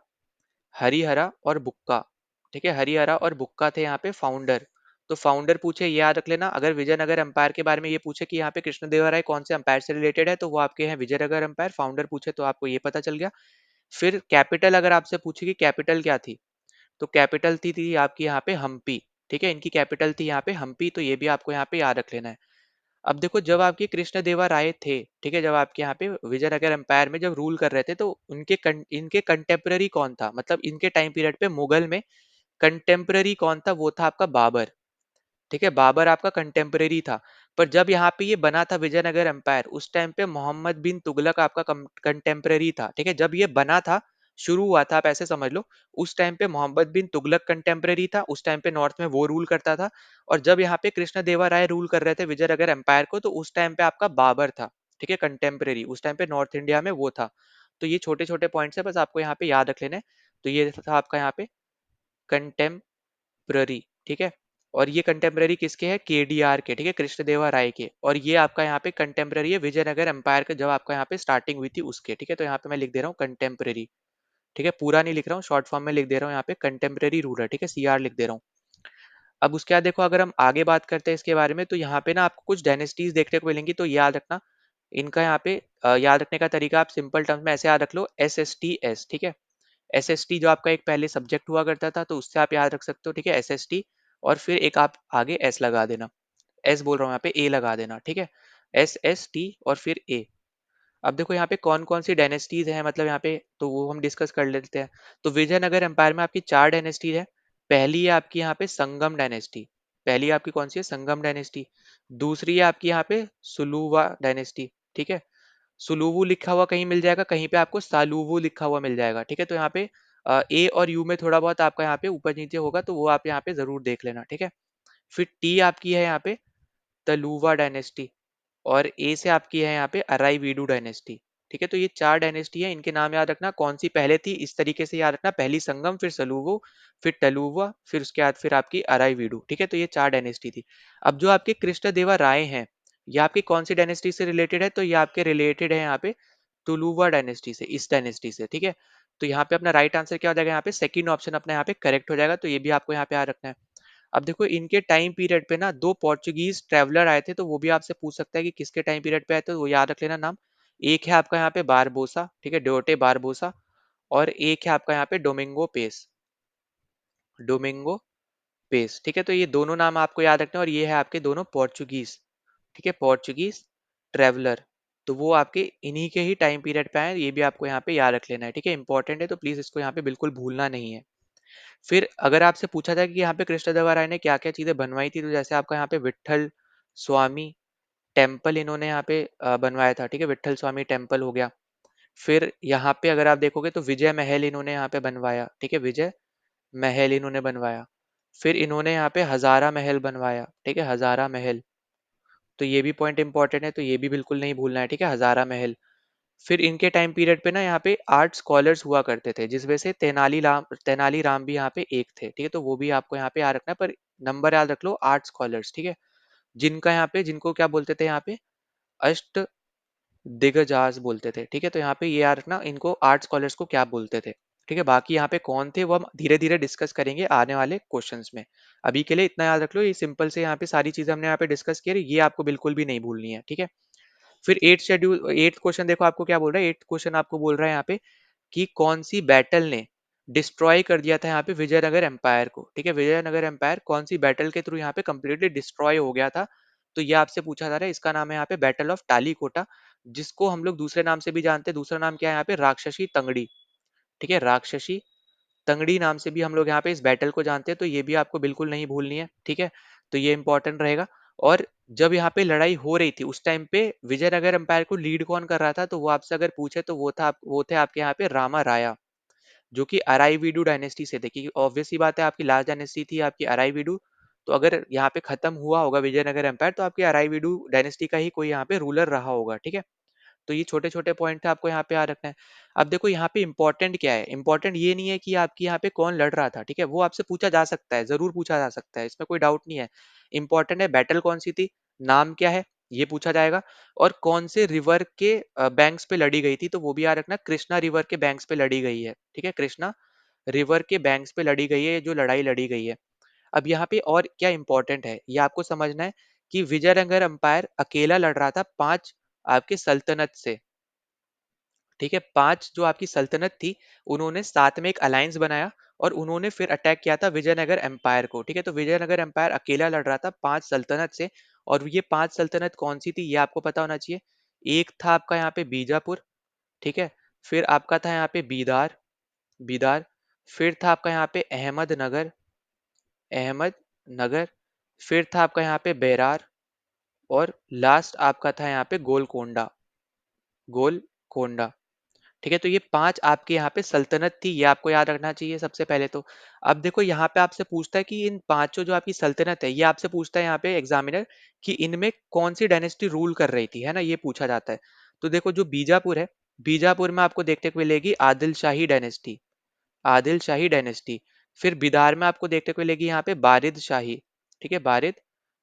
हरिहरा और बुक्का। ठीक है, हरिहरा और बुक्का थे यहाँ पे फाउंडर। तो फाउंडर पूछे ये याद रख लेना। अगर विजयनगर एम्पायर के बारे में ये पूछे कि यहाँ पे कृष्णदेवराय कौन से एम्पायर से रिलेटेड है तो वो आपके हैं विजयनगर एम्पायर। फाउंडर पूछे तो आपको ये पता चल गया। फिर कैपिटल अगर आपसे पूछे कि कैपिटल क्या थी, तो कैपिटल थी आपकी यहाँ पे हम्पी। ठीक है, इनकी कैपिटल थी यहाँ पे हम्पी, तो ये भी आपको यहाँ पे याद रख लेना है। अब देखो जब आपके कृष्णदेवा राय थे, ठीक है, जब आपके यहाँ पे विजयनगर एम्पायर में जब रूल कर रहे थे तो इनके कंटेम्पररी कौन था, मतलब इनके टाइम पीरियड पे मुगल में कंटेम्पररी कौन था, वो था आपका बाबर। ठीक है, बाबर आपका कंटेम्पररी था। पर जब यहाँ पे ये बना था विजयनगर एम्पायर उस टाइम पे मोहम्मद बिन तुगलक आपका कंटेम्पररी था। ठीक है, जब ये बना था, शुरू हुआ था, आप ऐसे समझ लो, उस टाइम पे मोहम्मद बिन तुगलक कंटेम्पररी था, उस टाइम पे नॉर्थ में वो रूल करता था। और जब यहाँ पे कृष्ण देवा राय रूल कर रहे थे विजयनगर एम्पायर को तो उस टाइम पे आपका बाबर था। ठीक है, कंटेम्पररी उस टाइम पे नॉर्थ इंडिया में वो था। तो ये छोटे छोटे पॉइंट्स है, बस आपको यहाँ पे याद रख लेने हैं। तो ये था आपका यहाँ पे कंटेम्पररी। ठीक है, और ये कंटेम्पररी किसके हैं? केडीआर के। ठीक है, कृष्णदेवा राय के। और ये आपका यहाँ पे कंटेम्पररी है विजयनगर एम्पायर के, जब आपका यहाँ पे स्टार्टिंग हुई थी उसके। ठीक है, तो यहाँ पे मैं लिख दे रहा हूँ कंटेम्पररी। ठीक है, पूरा नहीं लिख रहा हूँ, शॉर्ट फॉर्म में लिख दे रहा हूँ यहाँ पे कंटेम्पररी रूलर। ठीक है, सीआर लिख दे रहा हूँ। अब उसके बाद देखो अगर हम आगे बात करते हैं इसके बारे में तो यहाँ पे ना आपको कुछ डायनेस्टीज देखने को मिलेंगी, तो याद रखना इनका यहाँ पे याद रखने का तरीका आप सिंपल टर्म्स में ऐसे याद रख लो, SSTS। ठीक है, SST जो आपका एक पहले सब्जेक्ट हुआ करता था तो उससे आप याद रख सकते हो। ठीक है, SST, और फिर एक आप आगे एस लगा देना, एस बोल रहा हूँ यहाँ पे ए लगा देना। ठीक है, SST और फिर ए। अब देखो यहाँ पे कौन कौन सी डायनेस्टीज हैं, मतलब यहाँ पे तो वो हम डिस्कस कर लेते हैं। तो विजयनगर एम्पायर में आपकी 4 डायनेस्टी है। पहली है आपकी यहाँ पे संगम डायनेस्टी। पहली आपकी कौन सी है? संगम डायनेस्टी। दूसरी है आपकी यहाँ पे सुलूवा डायनेस्टी। ठीक है, सुलूवू लिखा हुआ कहीं मिल जाएगा, कहीं पे आपको सालूवू लिखा हुआ मिल जाएगा। ठीक है, तो यहाँ पे ए और यू में थोड़ा बहुत आपका यहाँ पे ऊपर नीचे होगा, तो वो आप यहाँ पे जरूर देख लेना। ठीक है, फिर टी आपकी है यहाँ पे तलुवा डायनेस्टी, और ए से आपकी है यहाँ पे अराईवीडू डायनेस्टी। ठीक है, तो ये 4 डायनेस्टी है, इनके नाम याद रखना कौन सी पहले थी, इस तरीके से याद रखना, पहली संगम, फिर सलूवो, फिर टलुवा, फिर उसके बाद फिर आपकी अराईवीडू। ठीक है, तो ये 4 डायनेस्टी थी। अब जो आपके कृष्णदेवा राय हैं, ये आपकी कौन सी डायनेस्टी से रिलेटेड है? तो ये आपके रिलेटेड है यहाँ पे तुलुवा डायनेस्टी से, इस डायनेस्टी से। ठीक है, तो यहाँ पे अपना राइट आंसर क्या हो जाएगा? यहाँ पे सेकंड ऑप्शन अपना यहाँ पे करेक्ट हो जाएगा, तो ये भी आपको यहाँ पे याद रखना है। अब देखो इनके टाइम पीरियड पे ना 2 पोर्चुगीज ट्रैवलर आए थे, तो वो भी आपसे पूछ सकता है कि किसके टाइम पीरियड पे आए थे, तो वो याद रख लेना नाम। एक है आपका यहाँ पे बारबोसा, ठीक है, डोटे बारबोसा, और एक है आपका यहाँ पे डोमिंगो पेस, डोमिंगो पेस। ठीक है, तो ये दोनों नाम आपको याद रखना है, और ये है आपके दोनों पोर्चुगीज। ठीक है, पोर्चुगीज ट्रैवलर, तो वो आपके इन्हीं के ही टाइम पीरियड पे आए, ये भी आपको यहाँ पे याद रख लेना है। ठीक है, इंपॉर्टेंट है, तो प्लीज इसको यहाँ पे बिल्कुल भूलना नहीं है। फिर अगर आपसे पूछा जाए कि यहाँ पे कृष्णदेवराय ने क्या क्या चीजें बनवाई थी, तो जैसे आपका यहाँ पे विट्ठल स्वामी टेम्पल इन्होंने यहाँ पे बनवाया था, ठीक है, विट्ठल स्वामी टेम्पल हो गया। फिर यहाँ पे अगर आप देखोगे तो विजय महल इन्होंने यहाँ पे बनवाया, ठीक है, विजय महल इन्होंने बनवाया। फिर इन्होंने यहाँ पे हजारा महल बनवाया, ठीक है, हजारा महल। तो ये भी पॉइंट इंपॉर्टेंट है, तो ये भी बिल्कुल नहीं भूलना है, ठीक है, हजारा महल। फिर इनके टाइम पीरियड पे ना यहाँ पे 8 स्कॉलर्स हुआ करते थे, जिसमें से तेनाली राम भी यहाँ पे एक थे, ठीक है, तो वो भी आपको यहाँ पे याद रखना है, पर नंबर याद रख लो 8 स्कॉलर्स, ठीक है, जिनको क्या बोलते थे यहाँ पे, अष्ट दिग्गजास बोलते थे, ठीक है, तो यहाँ पे ये याद रखना इनको 8 स्कॉलर्स को क्या बोलते थे, ठीक है। बाकी यहाँ पे कौन थे वो हम धीरे धीरे डिस्कस करेंगे आने वाले क्वेश्चंस में। अभी के लिए इतना याद रख लो, ये सिंपल से यहाँ पे सारी चीजें हमने यहाँ पे डिस्कस की है, ये आपको बिल्कुल भी नहीं भूलनी है, ठीक है। फिर एट्थ क्वेश्चन देखो आपको क्या बोल रहा है, एट्थ क्वेश्चन आपको बोल रहा है यहाँ पे कि कौन सी बैटल ने डिस्ट्रॉय कर दिया था यहाँ पे विजयनगर एम्पायर को, ठीक है, विजयनगर एम्पायर कौन सी बैटल के थ्रू यहाँ पे कंप्लीटली डिस्ट्रॉय हो गया था। तो ये आपसे पूछा जा रहा है, इसका नाम है यहाँ पे बैटल ऑफ टालीकोटा, जिसको हम लोग दूसरे नाम से भी जानते हैं, दूसरा नाम क्या है यहाँ पे, राक्षसी तंगड़ी, ठीक है, राक्षसी तंगड़ी नाम से भी हम लोग यहाँ पे इस बैटल को जानते हैं, तो ये भी आपको बिल्कुल नहीं भूलनी है, ठीक है, तो ये इंपॉर्टेंट रहेगा। और जब यहाँ पे लड़ाई हो रही थी उस टाइम पे विजयनगर एम्पायर को लीड कौन कर रहा था, तो वो आपसे अगर पूछे तो वो थे आपके यहाँ पे रामा राया, जो कि अराईवीडू डायनेस्टी से थे, क्योंकि ऑब्वियस सी बात है आपकी लास्ट डायनेस्टी थी आपकी अराईवीडू। तो अगर यहाँ पे खत्म हुआ होगा विजयनगर एम्पायर, तो आपकी अराईवीडू डायनेस्टी का ही कोई यहाँ पे रूलर रहा होगा, ठीक है। तो ये छोटे-छोटे पॉइंट थे आपको यहाँ पे याद रखना है। अब देखो यहाँ पे इंपॉर्टेंट क्या है, इंपॉर्टेंट ये नहीं है कि आपकी यहाँ पे कौन लड़ रहा था, ठीक है, वो आपसे पूछा जा सकता है, जरूर पूछा जा सकता है, इसमें कोई डाउट नहीं है। इंपॉर्टेंट है बैटल कौन सी थी, नाम क्या है, ये पूछा जाएगा, और कौन से रिवर के बैंक्स पे लड़ी गई थी, तो वो भी याद रखना, कृष्णा रिवर के बैंक्स पे लड़ी गई है, ठीक है, कृष्णा रिवर के बैंक्स पे लड़ी गई है जो लड़ाई लड़ी गई है। अब यहाँ पे और क्या इंपॉर्टेंट है ये आपको समझना है कि विजयनगर अंपायर अकेला लड़ रहा था 5 आपके सल्तनत से, ठीक है, 5 जो आपकी सल्तनत थी, उन्होंने साथ में एक अलायंस बनाया और उन्होंने फिर अटैक किया था विजयनगर एम्पायर को, ठीक है, तो विजयनगर एम्पायर अकेला लड़ रहा था 5 सल्तनत से। और ये 5 सल्तनत कौन सी थी ये आपको पता होना चाहिए। एक था आपका यहाँ पे बीजापुर, ठीक है, फिर आपका था यहाँ पे बीदार, बीदार, फिर था आपका यहाँ पे अहमदनगर, अहमदनगर, फिर था आपका यहाँ पे बेरार, और लास्ट आपका था यहाँ पे गोलकोंडा, गोलकोंडा, ठीक है। तो ये 5 आपके यहाँ पे सल्तनत थी, ये आपको याद रखना चाहिए सबसे पहले तो। अब देखो यहाँ पे आपसे पूछता है कि इन पांचों जो आपकी सल्तनत है, ये आपसे पूछता है यहाँ पे एग्जामिनर कि इनमें कौन सी डायनेस्टी रूल कर रही थी, है ना, ये पूछा जाता है। तो देखो जो बीजापुर है, बीजापुर में आपको देखने को मिलेगी आदिल शाही डायनेस्टी, आदिल शाही डायनेस्टी। फिर बिदार में आपको देखने को मिलेगी यहाँ पे बारिद शाही, ठीक है, बारिद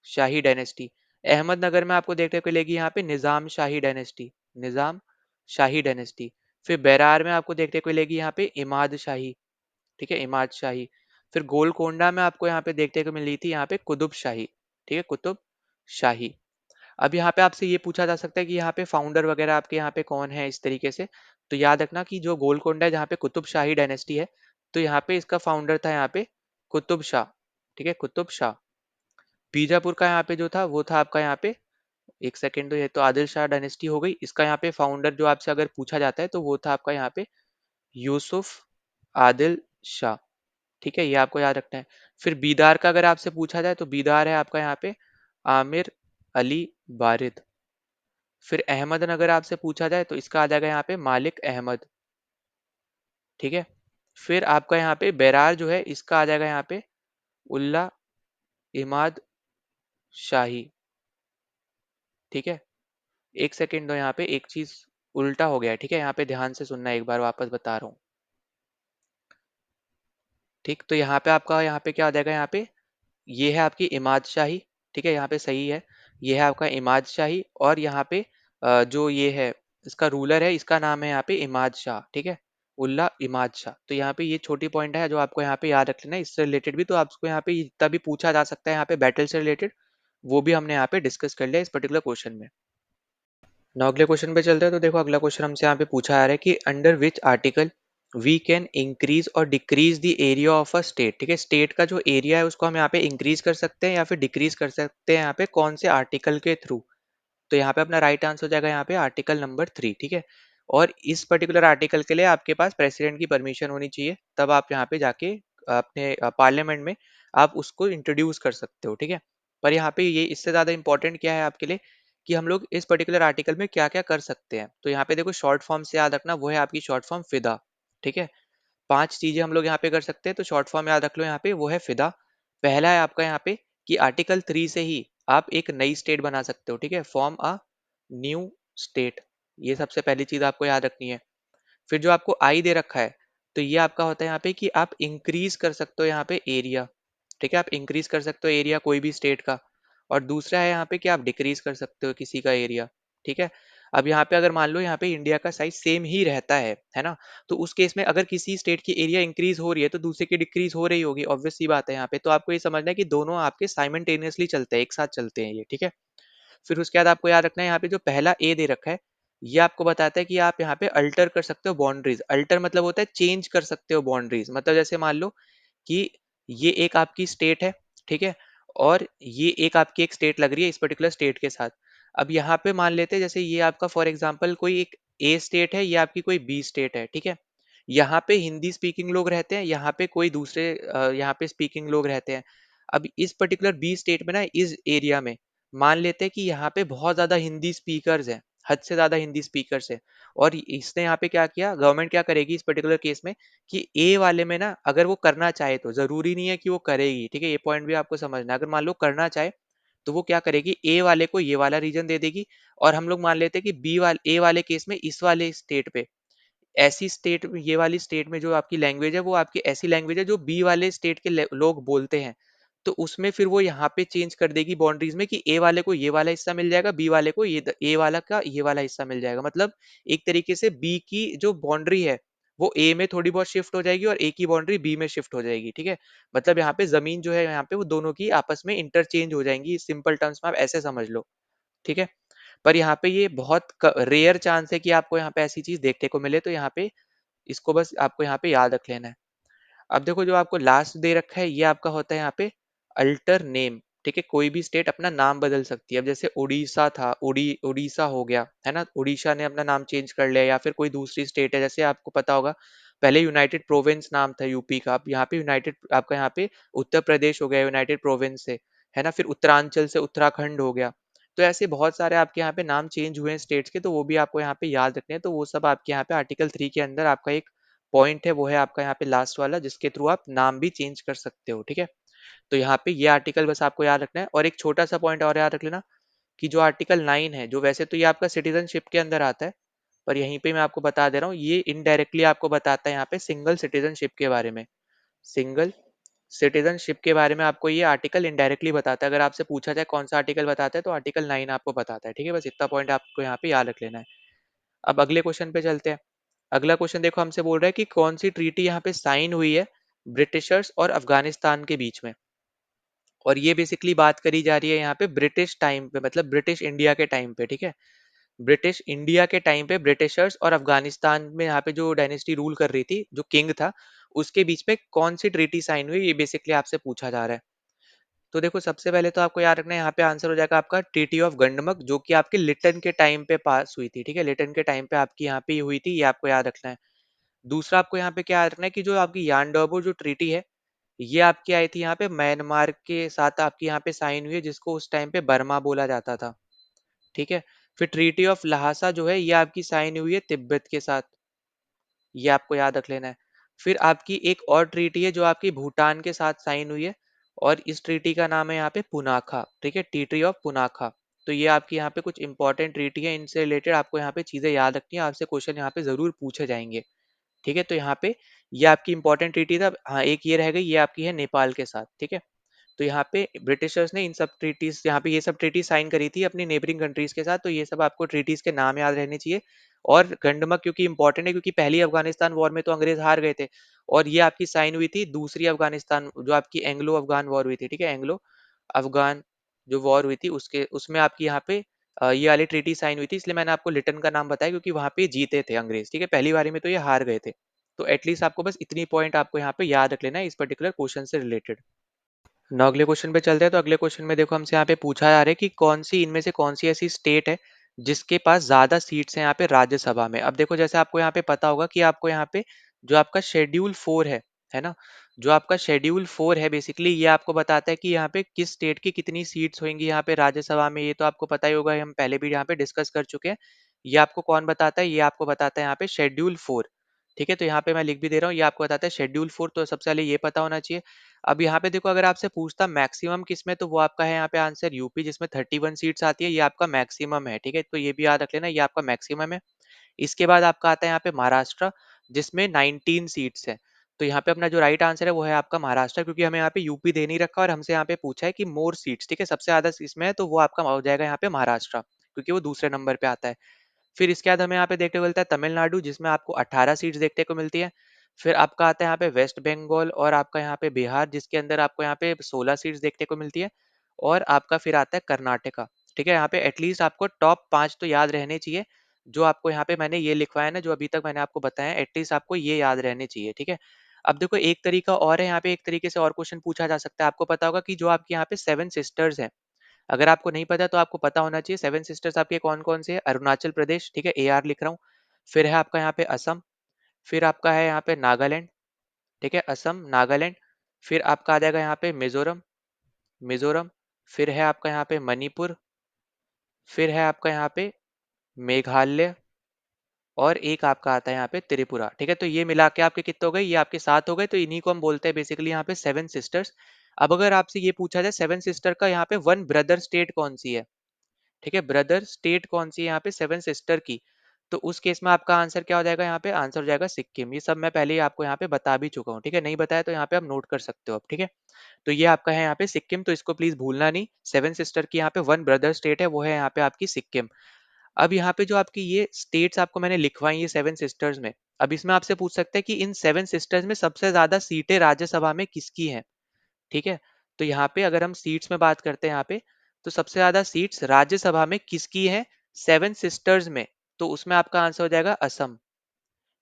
शाही डायनेस्टी। अहमदनगर में आपको देखने को मिलेगी यहाँ पे निजाम शाही डायनेस्टी, निजाम शाही डायनेस्टी। फिर बेरार में आपको देखने को मिलेगी यहाँ पे इमाद शाही, ठीक है, इमाद शाही। फिर गोलकोंडा में आपको यहाँ पे देखने को मिली थी यहाँ पे कुतुब शाही, ठीक है, कुतुब शाही। अब यहाँ पे आपसे ये पूछा जा सकता है कि यहाँ पे फाउंडर वगैरह आपके यहाँ पे कौन है इस तरीके से। तो याद रखना कि जो गोलकोंडा है जहाँ पे कुतुब शाही डायनेस्टी है, तो यहाँ पे इसका फाउंडर था यहाँ पे कुतुब शाह, ठीक है, कुतुब शाह। बीजापुर का यहाँ पे जो था वो था आपका यहाँ पे, एक सेकेंड, तो ये तो आदिल शाह डायनेस्टी हो गई, इसका यहाँ पे फाउंडर जो आपसे अगर पूछा जाता है तो वो था आपका यहाँ पे यूसुफ आदिल शाह, ठीक है, ये आपको याद रखना है। फिर बीदार का अगर आपसे पूछा जाए तो बीदार है आपका यहाँ पे आमिर अली बारिद। फिर अहमदनगर आपसे पूछा जाए तो इसका आ जाएगा यहाँ पे मालिक अहमद, ठीक है। फिर आपका यहाँ पे बेरार जो है इसका आ जाएगा यहाँ पे उल्ला इमाद शाही, ठीक है। एक सेकेंड दो, यहाँ पे एक चीज उल्टा हो गया है, ठीक है, यहाँ पे ध्यान से सुनना, एक बार वापस बता रहा हूँ, ठीक। तो यहाँ पे आपका यहाँ पे क्या आ जाएगा, यहाँ पे ये है आपकी इमाद शाही, ठीक है, यहाँ पे सही है, ये है आपका इमाद शाही। और यहाँ पे जो ये है इसका रूलर है, इसका नाम है यहाँ पे इमाद शाह, ठीक है, उल्ला इमाद शाह। तो यहाँ पे ये छोटी पॉइंट है जो आपको यहाँ पे याद रख लेना है, इससे रिलेटेड भी तो आपको यहाँ पे जितना भी पूछा जा सकता है यहाँ पे बैटल से रिलेटेड, वो भी हमने यहाँ पे डिस्कस कर लिया इस पर्टिकुलर क्वेश्चन में। नाउ अगले क्वेश्चन पे चलते हैं। तो देखो अगला क्वेश्चन हमसे यहाँ पे पूछा जा रहा है कि under which article we can increase और decrease the area of a state, ठीक है, स्टेट का जो एरिया है उसको हम यहाँ पे इंक्रीज कर सकते हैं या फिर डिक्रीज कर सकते हैं यहाँ पे कौन से आर्टिकल के थ्रू। तो यहाँ पे अपना राइट आंसर हो जाएगा यहाँ पे आर्टिकल नंबर 3, ठीक है। और इस पर्टिकुलर आर्टिकल के लिए आपके पास प्रेसिडेंट की परमिशन होनी चाहिए, तब आप यहाँ पे जाके अपने पार्लियामेंट में आप उसको इंट्रोड्यूस कर सकते हो, ठीक है। पर यहाँ पे ये इससे ज्यादा इंपॉर्टेंट क्या है आपके लिए कि हम लोग इस पर्टिकुलर आर्टिकल में क्या क्या कर सकते हैं। तो यहाँ पे देखो शॉर्ट फॉर्म से याद रखना, वो है आपकी शॉर्ट फॉर्म फिदा। ठीक है, 5 चीजें हम लोग यहाँ पे कर सकते हैं, तो शॉर्ट फॉर्म याद रख लो यहाँ पे, वो है फिदा। पहला है आपका यहाँ पे कि आर्टिकल 3 से ही आप एक नई स्टेट बना सकते हो। ठीक है, फॉर्म अ न्यू स्टेट, ये सबसे पहली चीज आपको याद रखनी है। फिर जो आपको आई दे रखा है, तो ये आपका होता है यहाँ पे कि आप इंक्रीज कर सकते हो यहाँ पे एरिया। ठीक है, आप इंक्रीज कर सकते हो एरिया कोई भी स्टेट का। और दूसरा है यहाँ पे कि आप डिक्रीज कर सकते हो किसी का एरिया। ठीक है, अब यहाँ पे अगर मान लो यहाँ पे इंडिया का साइज सेम ही रहता है ना, तो उस केस में अगर किसी स्टेट की एरिया इंक्रीज हो रही है तो दूसरे की डिक्रीज हो रही होगी, ऑब्वियस सी बात है यहाँ पे। तो आपको ये समझना है कि दोनों आपके साइमल्टेनियसली चलते हैं, एक साथ चलते हैं ये। ठीक है, फिर उसके बाद आपको याद रखना है यहाँ पे जो पहला ए दे रखा है, ये आपको बताता है कि आप यहाँ पे अल्टर कर सकते हो बाउंड्रीज। अल्टर मतलब होता है चेंज कर सकते हो बाउंड्रीज। मतलब जैसे मान लो कि ये एक आपकी स्टेट है, ठीक है, और ये एक आपकी एक स्टेट लग रही है इस पर्टिकुलर स्टेट के साथ। अब यहाँ पे मान लेते हैं जैसे ये आपका फॉर एग्जांपल कोई एक ए स्टेट है, ये आपकी कोई बी स्टेट है। ठीक है, यहाँ पे हिंदी स्पीकिंग लोग रहते हैं, यहाँ पे कोई दूसरे यहाँ पे स्पीकिंग लोग रहते हैं। अब इस पर्टिकुलर बी स्टेट में ना, इस एरिया में मान लेते हैं कि यहाँ पे बहुत ज्यादा हिंदी स्पीकर्स हैं, हद से ज्यादा हिंदी स्पीकर्स है। और इसने यहाँ पे क्या किया, गवर्नमेंट क्या करेगी इस पर्टिकुलर केस में, कि ए वाले में ना अगर वो करना चाहे, तो जरूरी नहीं है कि वो करेगी। ठीक है, ये पॉइंट भी आपको समझना है। अगर मान लो करना चाहे तो वो क्या करेगी, ए वाले को ये वाला रीजन दे देगी। और हम लोग मान लेते हैं कि बी वाले ए वाले केस में इस वाले स्टेट पे, ऐसी स्टेट, ये वाली स्टेट में जो आपकी लैंग्वेज है वो आपकी ऐसी लैंग्वेज है जो बी वाले स्टेट के लोग बोलते हैं। तो उसमें फिर वो यहाँ पे चेंज कर देगी बाउंड्रीज में कि ए वाले को ये वाला हिस्सा मिल जाएगा, बी वाले को ये ए वाला का ये वाला हिस्सा मिल जाएगा। मतलब एक तरीके से बी की जो बाउंड्री है वो ए में थोड़ी बहुत शिफ्ट हो जाएगी और ए की बाउंड्री बी में शिफ्ट हो जाएगी। ठीक है, मतलब यहाँ पे जमीन जो है यहाँ पे वो दोनों की आपस में इंटरचेंज हो जाएंगी, सिंपल टर्म्स में आप ऐसे समझ लो। ठीक है, पर यहाँ पे ये बहुत रेयर चांस है कि आपको यहाँ पे ऐसी चीज देखने को मिले, तो यहाँ पे इसको बस आपको यहाँ पे याद रख लेना है। अब देखो जो आपको लास्ट दे रखा है, ये आपका होता है यहाँ पे अल्टर नेम। ठीक है, कोई भी स्टेट अपना नाम बदल सकती है। अब जैसे उड़ीसा था, उड़ीसा हो गया है ना, उड़ीसा ने अपना नाम चेंज कर लिया। या फिर कोई दूसरी स्टेट है, जैसे आपको पता होगा पहले यूनाइटेड प्रोविंस नाम था यूपी का, अब यहाँ पे यूनाइटेड आपका यहाँ पे उत्तर प्रदेश हो गया यूनाइटेड प्रोविंस से, है ना। फिर उत्तरांचल से उत्तराखंड हो गया। तो ऐसे बहुत सारे आपके यहाँ पे नाम चेंज हुए हैं स्टेट्स के, तो वो भी आपको यहाँ पे याद रखने हैं। तो वो सब आपके यहाँ पे आर्टिकल 3 के अंदर आपका एक पॉइंट है, वो है आपका यहाँ पे लास्ट वाला, जिसके थ्रू आप नाम भी चेंज कर सकते हो। ठीक है, तो यहाँ पे ये आर्टिकल बस आपको याद रखना है। और एक छोटा सा पॉइंट और याद रख लेना कि जो आर्टिकल 9 है, जो वैसे तो ये आपका सिटीजनशिप के अंदर आता है, पर यहीं पे मैं आपको बता दे रहा हूँ, ये इनडायरेक्टली आपको बताता है यहाँ पे सिंगल सिटीजनशिप के बारे में। सिंगल सिटीजनशिप के बारे में आपको ये आर्टिकल इनडायरेक्टली बताता है। अगर आपसे पूछा जाए कौन सा आर्टिकल बताता है, तो आर्टिकल 9 आपको बताता है। ठीक है, बस इतना पॉइंट आपको यहाँ पे याद रख लेना है। अब अगले क्वेश्चन पे चलते हैं। अगला क्वेश्चन देखो, हमसे बोल रहा है कि कौन सी ट्रीटी यहाँ पे साइन हुई है ब्रिटिशर्स और अफगानिस्तान के बीच में। और ये बेसिकली बात करी जा रही है यहाँ पे ब्रिटिश टाइम पे, मतलब ब्रिटिश इंडिया के टाइम पे। ठीक है, ब्रिटिश इंडिया के टाइम पे ब्रिटिशर्स और अफगानिस्तान में यहाँ पे जो डायनेस्टी रूल कर रही थी, जो किंग था, उसके बीच में कौन सी ट्रीटी साइन हुई, ये बेसिकली आपसे पूछा जा रहा है। तो देखो सबसे पहले तो आपको याद रखना है, यहाँ पे आंसर हो जाएगा आपका ट्रीटी ऑफ गंडमक, जो कि आपके लिटन के टाइम पे पास हुई थी। ठीक है, लिटन के टाइम पे आपकी यहाँ पे ये हुई थी, ये आपको याद रखना है। दूसरा आपको यहाँ पे क्या याद रखना है कि जो आपकी यानडोबो जो ट्रीटी है, ये आपकी आई थी यहाँ पे म्यांमार के साथ आपकी यहाँ पे साइन हुई है, जिसको उस टाइम पे बर्मा बोला जाता था। ठीक है, फिर ट्रीटी ऑफ लहासा जो है, ये आपकी साइन हुई है तिब्बत के साथ, ये आपको याद रख लेना है। फिर आपकी एक और ट्रीटी है जो आपकी भूटान के साथ साइन हुई है, और इस ट्रीटी का नाम है यहाँ पे पुनाखा। ठीक है, ट्रीटी ऑफ पुनाखा। तो ये आपकी यहाँ पे कुछ इंपॉर्टेंट ट्रीटी है, इनसे रिलेटेड आपको यहाँ पे चीजें याद रखनी है, आपसे क्वेश्चन यहाँ पे जरूर पूछे जाएंगे। ठीक है, तो यहाँ पे ये आपकी इंपॉर्टेंट ट्रीटी था। हाँ, एक ये रह गई, ये आपकी है नेपाल के साथ। ठीक है, तो यहाँ पे ब्रिटिशर्स ने इन सब ट्रीटीज, यहाँ पे ये सब ट्रीटीज साइन करी थी अपनी नेबरिंग कंट्रीज के साथ। तो ये सब आपको ट्रीटीज के नाम याद रहने चाहिए। और गंडमक क्योंकि इंपॉर्टेंट है, क्योंकि पहली अफगानिस्तान वॉर में तो अंग्रेज हार गए थे, और ये आपकी साइन हुई थी दूसरी अफगानिस्तान, जो आपकी एंग्लो अफगान वॉर हुई थी। ठीक है, एंग्लो अफगान जो वॉर हुई थी, उसके उसमें आपकी यहाँ पे ये वाली ट्रीटी साइन हुई थी। इसलिए मैंने आपको लिटन का नाम बताया, क्योंकि वहां पे जीते थे अंग्रेज। ठीक है, पहली बारी में तो ये हार गए थे। तो एटलीस्ट आपको बस इतनी पॉइंट आपको यहाँ पे याद रख लेना है इस पर्टिकुलर क्वेश्चन से रिलेटेड। ना अगले क्वेश्चन पे चलते हैं। तो अगले क्वेश्चन में देखो हमसे यहाँ पे पूछा जा रहा है कि कौन सी इनमें से कौन सी ऐसी स्टेट है जिसके पास ज्यादा सीट्स हैं यहाँ पे राज्यसभा में। अब देखो जैसे आपको यहाँ पे पता होगा कि आपको यहाँ पे जो आपका शेड्यूल 4 है ना, जो आपका शेड्यूल 4 है बेसिकली ये आपको बताता है कि यहाँ पे किस स्टेट की कितनी सीट्स होंगी यहाँ पे राज्यसभा में, ये तो आपको पता ही होगा, हम पहले भी यहाँ पे डिस्कस कर चुके हैं। ये आपको कौन बताता है? ये आपको बताता है यहाँ पे शेड्यूल 4। ठीक है, तो यहाँ पे मैं लिख भी दे रहा हूँ, ये आपको बताता है शेड्यूल 4, तो सबसे पहले ये पता होना चाहिए। अब यहाँ पे देखो, अगर आपसे पूछता मैक्सिमम किस में, तो वो आपका है यहाँ पे आंसर यूपी, जिसमें 31 सीट्स आती है, ये आपका मैक्सिमम है। ठीक है, तो ये भी याद रख लेना, ये आपका मैक्सिमम है। इसके बाद आपका आता है यहाँ पे महाराष्ट्र, जिसमें 19 सीट्स है। तो यहाँ पे अपना जो राइट आंसर है वो है आपका महाराष्ट्र, क्योंकि हमें यहाँ पे यूपी दे नहीं रखा और हमसे यहाँ पे पूछा है कि मोर सीट्स, ठीक है, सबसे ज्यादा इसमें है, तो वो आपका हो जाएगा यहाँ पे महाराष्ट्र, क्योंकि वो दूसरे नंबर पे आता है। फिर इसके बाद हमें यहाँ पे देखने को मिलता है तमिलनाडु, जिसमें आपको 18 सीट्स देखने को मिलती है। फिर आपका आता है यहाँ पे वेस्ट बंगाल और आपका यहाँ पे बिहार, जिसके अंदर आपको यहाँ पे 16 सीट्स देखने को मिलती है। और आपका फिर आता है कर्नाटका। ठीक है, यहाँ पे एटलीस्ट आपको टॉप 5 तो याद रहने चाहिए। जो आपको यहाँ पे मैंने ये लिखवाया ना, जो अभी तक मैंने आपको बताया, एटलीस्ट आपको ये याद रहने चाहिए। ठीक है, अब देखो एक तरीका और है, यहाँ पे एक तरीके से और क्वेश्चन पूछा जा सकता है। आपको पता होगा कि जो आपके यहाँ पे 7 सिस्टर्स हैं, अगर आपको नहीं पता तो आपको पता होना चाहिए। 7 सिस्टर्स आपके कौन कौन से हैं? अरुणाचल प्रदेश, ठीक है, AR लिख रहा हूँ। फिर है आपका यहाँ पे असम। फिर आपका है यहाँ पे नागालैंड। ठीक है, असम, नागालैंड। फिर आपका आ जाएगा यहाँ पे मिजोरम, मिजोरम। फिर है आपका यहाँ पे मणिपुर। फिर है आपका यहाँ पे मेघालय। और एक आपका आता है यहाँ पे त्रिपुरा। ठीक है, तो ये मिला के आपके कितने हो गए? ये आपके 7 हो गए। तो इन्हीं को हम बोलते हैं बेसिकली यहाँ पे 7 सिस्टर्स। अब अगर आपसे ये पूछा जाए 7 सिस्टर का यहाँ पे वन ब्रदर स्टेट कौन सी है, ठीक है, ब्रदर स्टेट कौन सी है यहाँ पे 7 सिस्टर की, तो उस केस में आपका आंसर क्या हो जाएगा? यहाँ पे आंसर हो जाएगा सिक्किम। ये सब मैं पहले ही आपको यहाँ पे बता भी चुका हूँ। ठीक है, नहीं बताया तो यहाँ पे आप नोट कर सकते हो अब। ठीक है, तो ये आपका है यहाँ पे सिक्किम, तो इसको प्लीज भूलना नहीं। 7 सिस्टर की यहाँ पे वन ब्रदर स्टेट है, वो है यहाँ पे आपकी सिक्किम। अब यहाँ पे जो आपकी ये स्टेट्स आपको मैंने लिखवाई ये 7 सिस्टर्स में, अब इसमें आपसे पूछ सकते हैं कि इन 7 सिस्टर्स में सबसे ज्यादा सीटें राज्यसभा में किसकी हैं। ठीक है, तो यहाँ पे अगर हम सीट्स में बात करते हैं यहाँ पे, तो सबसे ज्यादा सीट्स राज्यसभा में किसकी है 7 सिस्टर्स में, तो उसमें आपका आंसर हो जाएगा असम।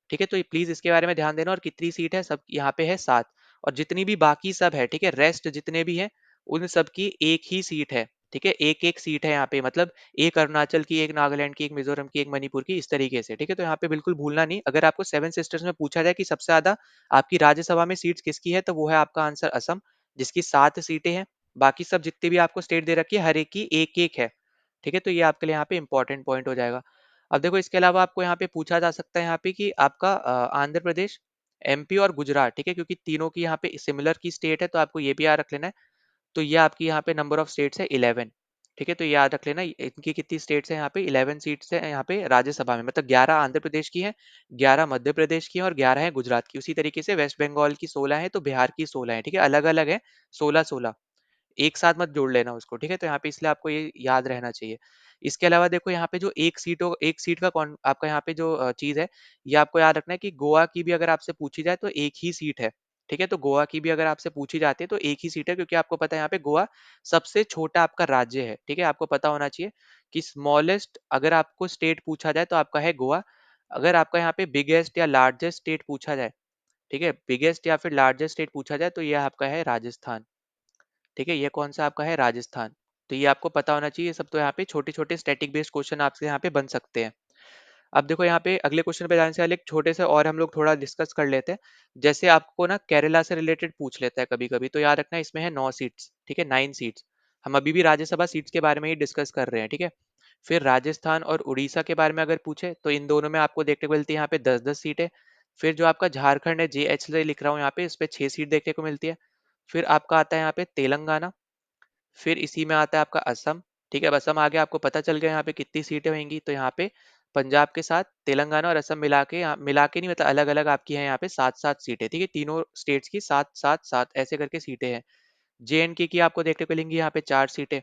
ठीक है, तो प्लीज इसके बारे में ध्यान देना। और कितनी सीट है? सब यहाँ पे है 7। और जितनी भी बाकी सब है, ठीक है, रेस्ट जितने भी हैं, उन सब की एक ही सीट है। ठीक है, एक एक सीट है यहाँ पे, मतलब एक अरुणाचल की, एक नागालैंड की, एक मिजोरम की, एक मणिपुर की, इस तरीके से। ठीक है, तो यहाँ पे बिल्कुल भूलना नहीं। अगर आपको 7 सिस्टर्स में पूछा जाए कि सबसे ज्यादा आपकी राज्यसभा में सीट्स किसकी है, तो वो है आपका आंसर असम, जिसकी 7 सीटें हैं। बाकी सब जितनी भी आपको स्टेट दे रखी है, हर एक की एक एक है। ठीक है, तो ये आपके लिए यहाँ पे इंपॉर्टेंट पॉइंट हो जाएगा। अब देखो इसके अलावा आपको यहाँ पे पूछा जा सकता है यहाँ पे कि आपका आंध्र प्रदेश, MP और गुजरात, ठीक है, क्योंकि तीनों की यहाँ पे सिमिलर की स्टेट है, तो आपको ये भी याद रख लेना है। तो ये आपकी यहाँ पे नंबर ऑफ स्टेट्स है 11। ठीक है, तो ये याद रख लेना, इनकी कितनी स्टेट्स है यहाँ पे? 11 सीट्स है यहाँ पे राज्यसभा में, मतलब 11 आंध्र प्रदेश की है, 11 मध्य प्रदेश की है और 11 है गुजरात की। उसी तरीके से वेस्ट बंगाल की 16 है, तो बिहार की 16 है। ठीक है, अलग अलग है, 16 16, एक साथ मत जोड़ लेना उसको। ठीक है, तो यहाँ पे इसलिए आपको ये याद रहना चाहिए। इसके अलावा देखो यहाँ पे जो एक सीट का कौन आपका यहाँ पे जो चीज है, ये आपको याद रखना है कि गोवा की भी अगर आपसे पूछी जाए तो एक ही सीट है। ठीक है, तो गोवा की भी अगर आपसे पूछी जाती है तो एक ही सीट है, क्योंकि आपको पता है यहाँ पे गोवा सबसे छोटा आपका राज्य है। ठीक है, आपको पता होना चाहिए कि स्मॉलेस्ट अगर आपको स्टेट पूछा जाए तो आपका है गोवा। अगर आपका यहाँ पे बिगेस्ट या लार्जेस्ट स्टेट पूछा जाए, ठीक है, बिगेस्ट या फिर लार्जेस्ट स्टेट पूछा जाए, तो ये आपका है राजस्थान। ठीक है, ये कौन सा आपका है? राजस्थान। तो ये आपको पता होना चाहिए। ये सब तो यहाँ पे छोटे छोटे स्टैटिक बेस्ड क्वेश्चन आपसे यहाँ पे बन सकते हैं। अब देखो यहाँ पे अगले क्वेश्चन पे जाने से पहले एक छोटे से और हम लोग थोड़ा डिस्कस कर लेते हैं। जैसे आपको ना केरला से रिलेटेड पूछ लेता है कभी कभी, तो याद रखना इसमें है 9 सीट्स। ठीक है, 9 सीट्स। हम अभी भी राज्यसभा सीट्स के बारे में ही डिस्कस कर रहे हैं। ठीक है, फिर राजस्थान और उड़ीसा के बारे में अगर पूछे तो इन दोनों में आपको देखने को मिलती है यहाँ पे 10 10 सीटें। फिर जो आपका झारखंड है, JH से लिख रहा हूँ यहाँ पे, इस पे 6 सीट देखने को मिलती है। फिर आपका आता है यहाँ पे तेलंगाना। फिर इसी में आता है आपका असम। ठीक है, अब असम आगे आपको पता चल गया यहाँ पे कितनी सीटें होंगी। तो यहाँ पे पंजाब के साथ तेलंगाना और असम मिला के नहीं, मतलब अलग अलग आपकी है यहाँ पे 7 7 सीटें। ठीक है, तीनों स्टेट्स की 7 7 7 ऐसे करके सीटें हैं। JNK की आपको देखने को मिलेंगी यहाँ पे 4 सीटें।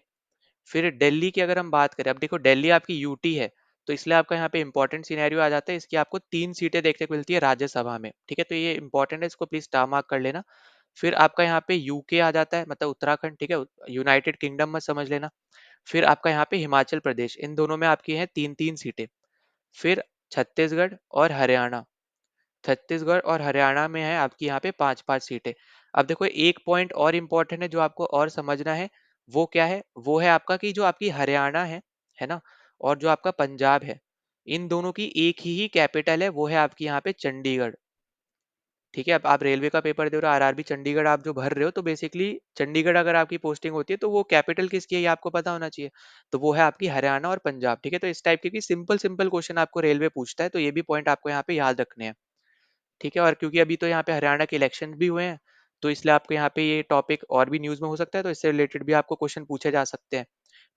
फिर दिल्ली की अगर हम बात करें, अब देखो दिल्ली आपकी यूटी है, तो इसलिए आपका यहाँ पे इंपॉर्टेंट सिनेरियो आ जाता है। इसकी आपको 3 सीटें देखने को मिलती है राज्यसभा में। ठीक है, तो ये इंपॉर्टेंट है, इसको प्लीज स्टार मार्क कर लेना। फिर आपका यहाँ पे यूके आ जाता है, मतलब उत्तराखंड। ठीक है, यूनाइटेड किंगडम मत समझ लेना। फिर आपका यहाँ पे हिमाचल प्रदेश, इन दोनों में आपकी है 3 3 सीटें। फिर छत्तीसगढ़ और हरियाणा, छत्तीसगढ़ और हरियाणा में है आपकी यहाँ पे 5 5 सीटें। अब देखो एक पॉइंट और इम्पोर्टेंट है जो आपको और समझना है, वो क्या है? वो है आपका कि जो आपकी हरियाणा है ना, और जो आपका पंजाब है, इन दोनों की एक ही कैपिटल है, वो है आपकी यहाँ पे चंडीगढ़। ठीक है, अब आप रेलवे का पेपर दे रहे हो, आरआरबी चंडीगढ़ आप जो भर रहे हो, तो बेसिकली चंडीगढ़ अगर आपकी पोस्टिंग होती है तो वो कैपिटल किसकी है ये आपको पता होना चाहिए। तो वो है आपकी हरियाणा और पंजाब। ठीक है, तो इस टाइप के भी सिंपल सिंपल क्वेश्चन आपको रेलवे पूछता है, तो ये भी पॉइंट आपको यहाँ पे याद रखने हैं। ठीक है, और क्योंकि अभी तो यहाँ पे हरियाणा के इलेक्शन भी हुए हैं, तो इसलिए आपको यहाँ पे ये टॉपिक और भी न्यूज में हो सकता है, तो इससे रिलेटेड भी आपको क्वेश्चन पूछे जा सकते हैं।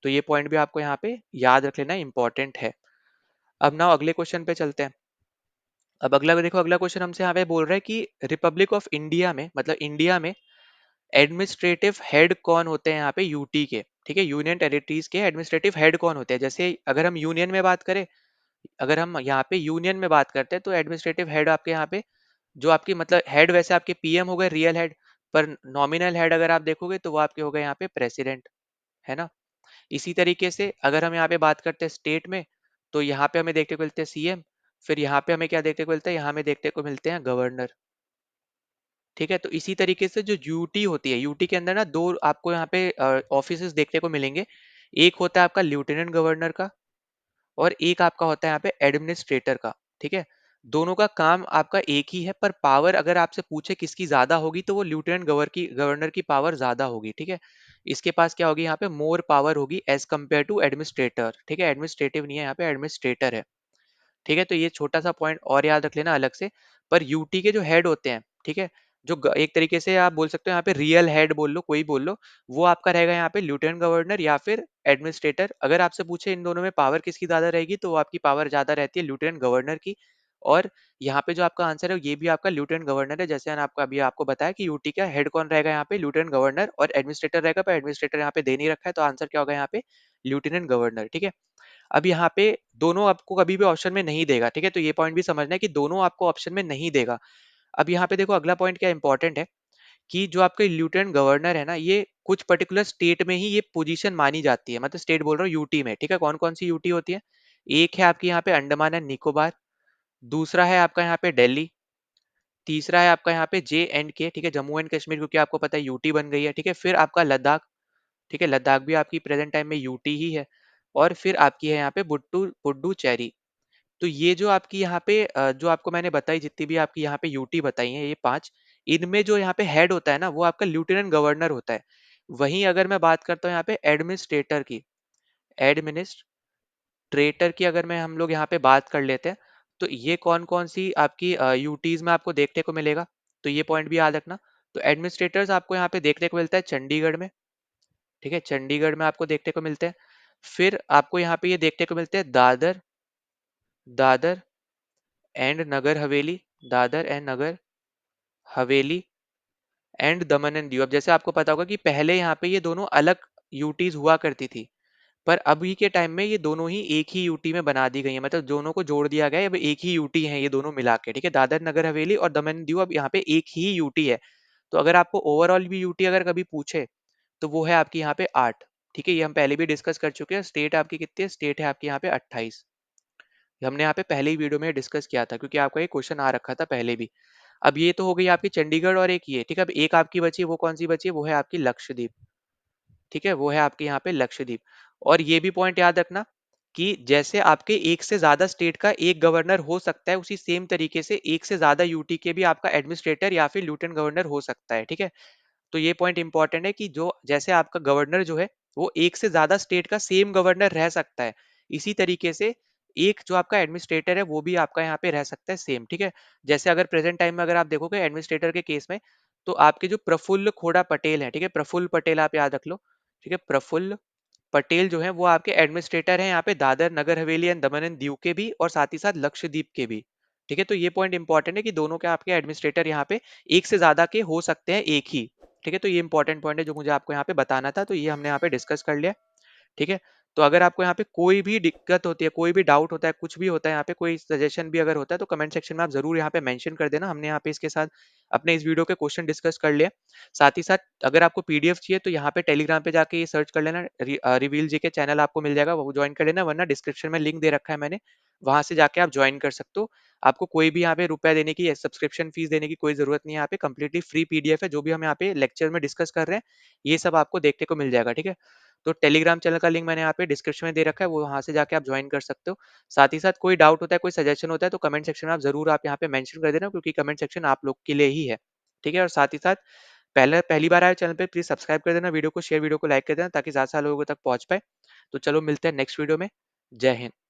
तो ये पॉइंट भी आपको यहाँ पे याद रख लेना इंपॉर्टेंट है। अब ना अगले क्वेश्चन पे चलते हैं। अब अगला देखो, अगला क्वेश्चन हमसे यहाँ पे बोल रहा है कि रिपब्लिक ऑफ इंडिया में, मतलब इंडिया में एडमिनिस्ट्रेटिव हेड कौन होते हैं यहाँ पे यूटी के। ठीक है, यूनियन टेरिटरीज के एडमिनिस्ट्रेटिव हेड कौन होते हैं। जैसे अगर हम यूनियन में बात करें, अगर हम यहाँ पे यूनियन में बात करते हैं तो एडमिनिस्ट्रेटिव हेड आपके यहाँ पे जो आपकी मतलब हेड, वैसे आपके पीएम हो गए रियल हेड, पर नॉमिनल हेड अगर आप देखोगे तो वो आपके हो गए यहाँ पे प्रेसिडेंट, है ना। इसी तरीके से अगर हम यहाँ पे बात करते हैं स्टेट में, तो यहाँ पे हमें देखने को मिलते हैं सीएम। फिर यहाँ पे हमें क्या देखने को मिलता है, यहाँ हमें देखने को मिलते हैं गवर्नर। ठीक है, तो इसी तरीके से जो यूटी होती है, यूटी के अंदर ना दो आपको यहाँ पे ऑफिसेस देखने को मिलेंगे। एक होता है आपका लेफ्टिनेंट गवर्नर का, और एक आपका होता है यहाँ पे एडमिनिस्ट्रेटर का। ठीक है, दोनों का काम आपका एक ही है, पर पावर अगर आपसे पूछे किसकी ज्यादा होगी तो वो लेफ्टिनेंट गवर्नर की पावर ज्यादा होगी। ठीक है, इसके पास क्या होगी यहाँ पे मोर पावर होगी एज कम्पेयर टू एडमिनिस्ट्रेटर। ठीक है, एडमिनिस्ट्रेटिव नहीं है यहाँ पे, एडमिनिस्ट्रेटर है। ठीक है, तो ये छोटा सा पॉइंट और याद रख लेना अलग से। पर यूटी के जो हेड होते हैं, ठीक है, जो एक तरीके से आप बोल सकते हो यहाँ पे रियल हेड बोल लो, कोई बोल लो, वो आपका रहेगा यहाँ पे लेफ्टिनेंट गवर्नर या फिर एडमिनिस्ट्रेटर। अगर आपसे पूछे इन दोनों में पावर किसकी ज्यादा रहेगी, तो वो आपकी पावर ज्यादा रहती है लेफ्टिनेंट गवर्नर की। और यहाँ पे जो आपका आंसर है ये भी आपका लेफ्टिनेंट गवर्नर है। जैसे मैंने आपका अभी आपको बताया कि यूटी का हेड कौन रहेगा यहाँ पे, लेफ्टिनेंट गवर्नर, और एडमिनिस्ट्रेटर रहेगा, पर एडमिनिस्ट्रेटर यहाँ पे दे नहीं रखा है, तो आंसर क्या होगा यहाँ पे, लेफ्टिनेंट गवर्नर। ठीक है, अब यहाँ पे दोनों आपको कभी भी ऑप्शन में नहीं देगा। ठीक है, तो ये पॉइंट भी समझना है कि दोनों आपको ऑप्शन में नहीं देगा। अब यहाँ पे देखो अगला पॉइंट क्या इंपॉर्टेंट है, कि जो आपके लेफ्टिनेंट गवर्नर है ना, ये कुछ पर्टिकुलर स्टेट में ही ये पोजीशन मानी जाती है। मतलब स्टेट बोल रहा हूँ, यूटी में। ठीक है, कौन कौन सी यूटी होती है, एक है आपकी यहाँ पे अंडमान एंड निकोबार, दूसरा है आपका यहाँ पे दिल्ली, तीसरा है आपका यहाँ पे JNK। ठीक है, जम्मू एंड कश्मीर, क्योंकि आपको पता है यूटी बन गई है। ठीक है, फिर आपका लद्दाख। ठीक है, लद्दाख भी आपकी प्रेजेंट टाइम में यूटी ही है। और फिर आपकी है यहाँ पे पुडुचेरी। तो ये जो आपकी यहाँ पे जो आपको मैंने बताई, जितनी भी आपकी यहाँ पे यूटी बताई है ये पांच, इनमें जो यहाँ पे हेड होता है ना, वो आपका लेफ्टिनेंट गवर्नर होता है। वहीं अगर मैं बात करता हूँ यहाँ पे एडमिनिस्ट्रेटर की अगर मैं हम लोग यहाँ पे बात कर लेते हैं, तो ये कौन कौन सी आपकी यूटीज में आपको देखने को मिलेगा, तो ये पॉइंट भी याद रखना। तो एडमिनिस्ट्रेटर्स आपको यहाँ पे देखने को मिलता है चंडीगढ़ में। ठीक है, चंडीगढ़ में आपको देखने को मिलते हैं। फिर आपको यहाँ पे ये देखने को मिलते हैं Dadar Dadar and Nagar Haveli, Dadar and Nagar Haveli and Daman and Diu. अब जैसे आपको पता होगा कि पहले यहाँ पे ये दोनों अलग यूटीज हुआ करती थी, पर अभी के टाइम में ये दोनों ही एक ही यूटी में बना दी गई है। मतलब दोनों को जोड़ दिया गया है, अब एक ही यूटी है ये दोनों मिला के। ठीक है, दादर नगर हवेली और दमन एंड दीव अब यहाँ पे एक ही यूटी है। तो अगर आपको ओवरऑल भी यूटी अगर कभी पूछे, तो वो है आपकी यहाँ पे 8। ठीक है, ये हम पहले भी डिस्कस कर चुके हैं। स्टेट आपकी कितनी है, स्टेट है आपकी यहाँ पे 28। हमने यहाँ पे पहले ही वीडियो में डिस्कस किया था, क्योंकि आपका ये क्वेश्चन आ रखा था पहले भी। अब ये तो हो गई आपकी चंडीगढ़ और एक ये। ठीक है, अब एक आपकी बची, वो कौन सी बची है, वो है आपकी लक्षद्वीप। ठीक है, वो है आपके यहाँ पे लक्षद्वीप। और ये भी पॉइंट याद रखना कि जैसे आपके एक से ज्यादा स्टेट का एक गवर्नर हो सकता है, उसी सेम तरीके से एक से ज्यादा यूटी के भी आपका एडमिनिस्ट्रेटर या फिर लेफ्टिनेंट गवर्नर हो सकता है। ठीक है, तो ये पॉइंट इंपॉर्टेंट है कि जो जैसे आपका गवर्नर जो है वो एक से ज्यादा स्टेट का सेम गवर्नर रह सकता है, इसी तरीके से एक जो आपका एडमिनिस्ट्रेटर है वो भी आपका यहाँ पे रह सकता है सेम। ठीक है, जैसे अगर प्रेजेंट टाइम में अगर आप देखोगे एडमिनिस्ट्रेटर के केस में, तो आपके जो प्रफुल्ल खोड़ा पटेल है, ठीक है, प्रफुल्ल पटेल आप याद रख लो। ठीक है, प्रफुल्ल पटेल जो है वो आपके एडमिनिस्ट्रेटर हैं यहाँ पे Dadar Nagar Haveli and Daman and Diu के भी, और साथ ही साथ लक्षद्वीप के भी। ठीक है, तो ये पॉइंट इंपॉर्टेंट है कि दोनों के आपके एडमिनिस्ट्रेटर यहाँ पे एक से ज्यादा के हो सकते हैं एक ही। ठीक है, तो ये इंपॉर्टेंट पॉइंट है जो मुझे आपको यहाँ पे बताना था, तो ये हमने यहाँ पे डिस्कस कर लिया। ठीक है, तो अगर आपको यहाँ पे कोई भी दिक्कत होती है, कोई भी डाउट होता है, कुछ भी होता है यहाँ पे, कोई सजेशन भी अगर होता है, तो कमेंट सेक्शन में आप जरूर यहाँ पे मेंशन कर देना। हमने यहाँ पे इसके साथ अपने इस वीडियो के क्वेश्चन डिस्कस कर लिया। साथ ही साथ अगर आपको पीडीएफ चाहिए तो यहाँ पे टेलीग्राम पे जाके ये सर्च कर लेना, रिवील जी के चैनल आपको मिल जाएगा, वो ज्वाइन कर लेना, वरना डिस्क्रिप्शन में लिंक दे रखा है मैंने, वहाँ से जाके आप जॉइन कर सकते हो। आपको कोई भी यहाँ पे रुपया देने की या सब्सक्रिप्शन फीस देने की कोई ज़रूरत नहीं है यहाँ पे, कंप्लीटली फ्री पीडीएफ है, जो भी हम यहाँ पे लेक्चर में डिस्कस कर रहे हैं, ये सब आपको देखने को मिल जाएगा, ठीक है? तो टेलीग्राम चैनल का लिंक मैंने यहाँ पे डिस्क्रिप्शन में दे रखा है, वो वहाँ से जाके आप जॉइन कर सकते हो। साथ ही साथ कोई डाउट होता है, कोई सजेशन होता है, तो कमेंट सेक्शन में आप ज़रूर आप यहाँ पे मेंशन कर देना, क्योंकि कमेंट सेक्शन आप लोग के लिए ही है, ठीक है? और साथ ही साथ पहली बार आए चैनल पे प्लीज़ सब्सक्राइब कर देना, वीडियो को शेयर, वीडियो को लाइक कर देना, ताकि ज़्यादा से ज़्यादा लोगों तक पहुँच पाए। तो चलो मिलते हैं नेक्स्ट वीडियो में। जय हिंद।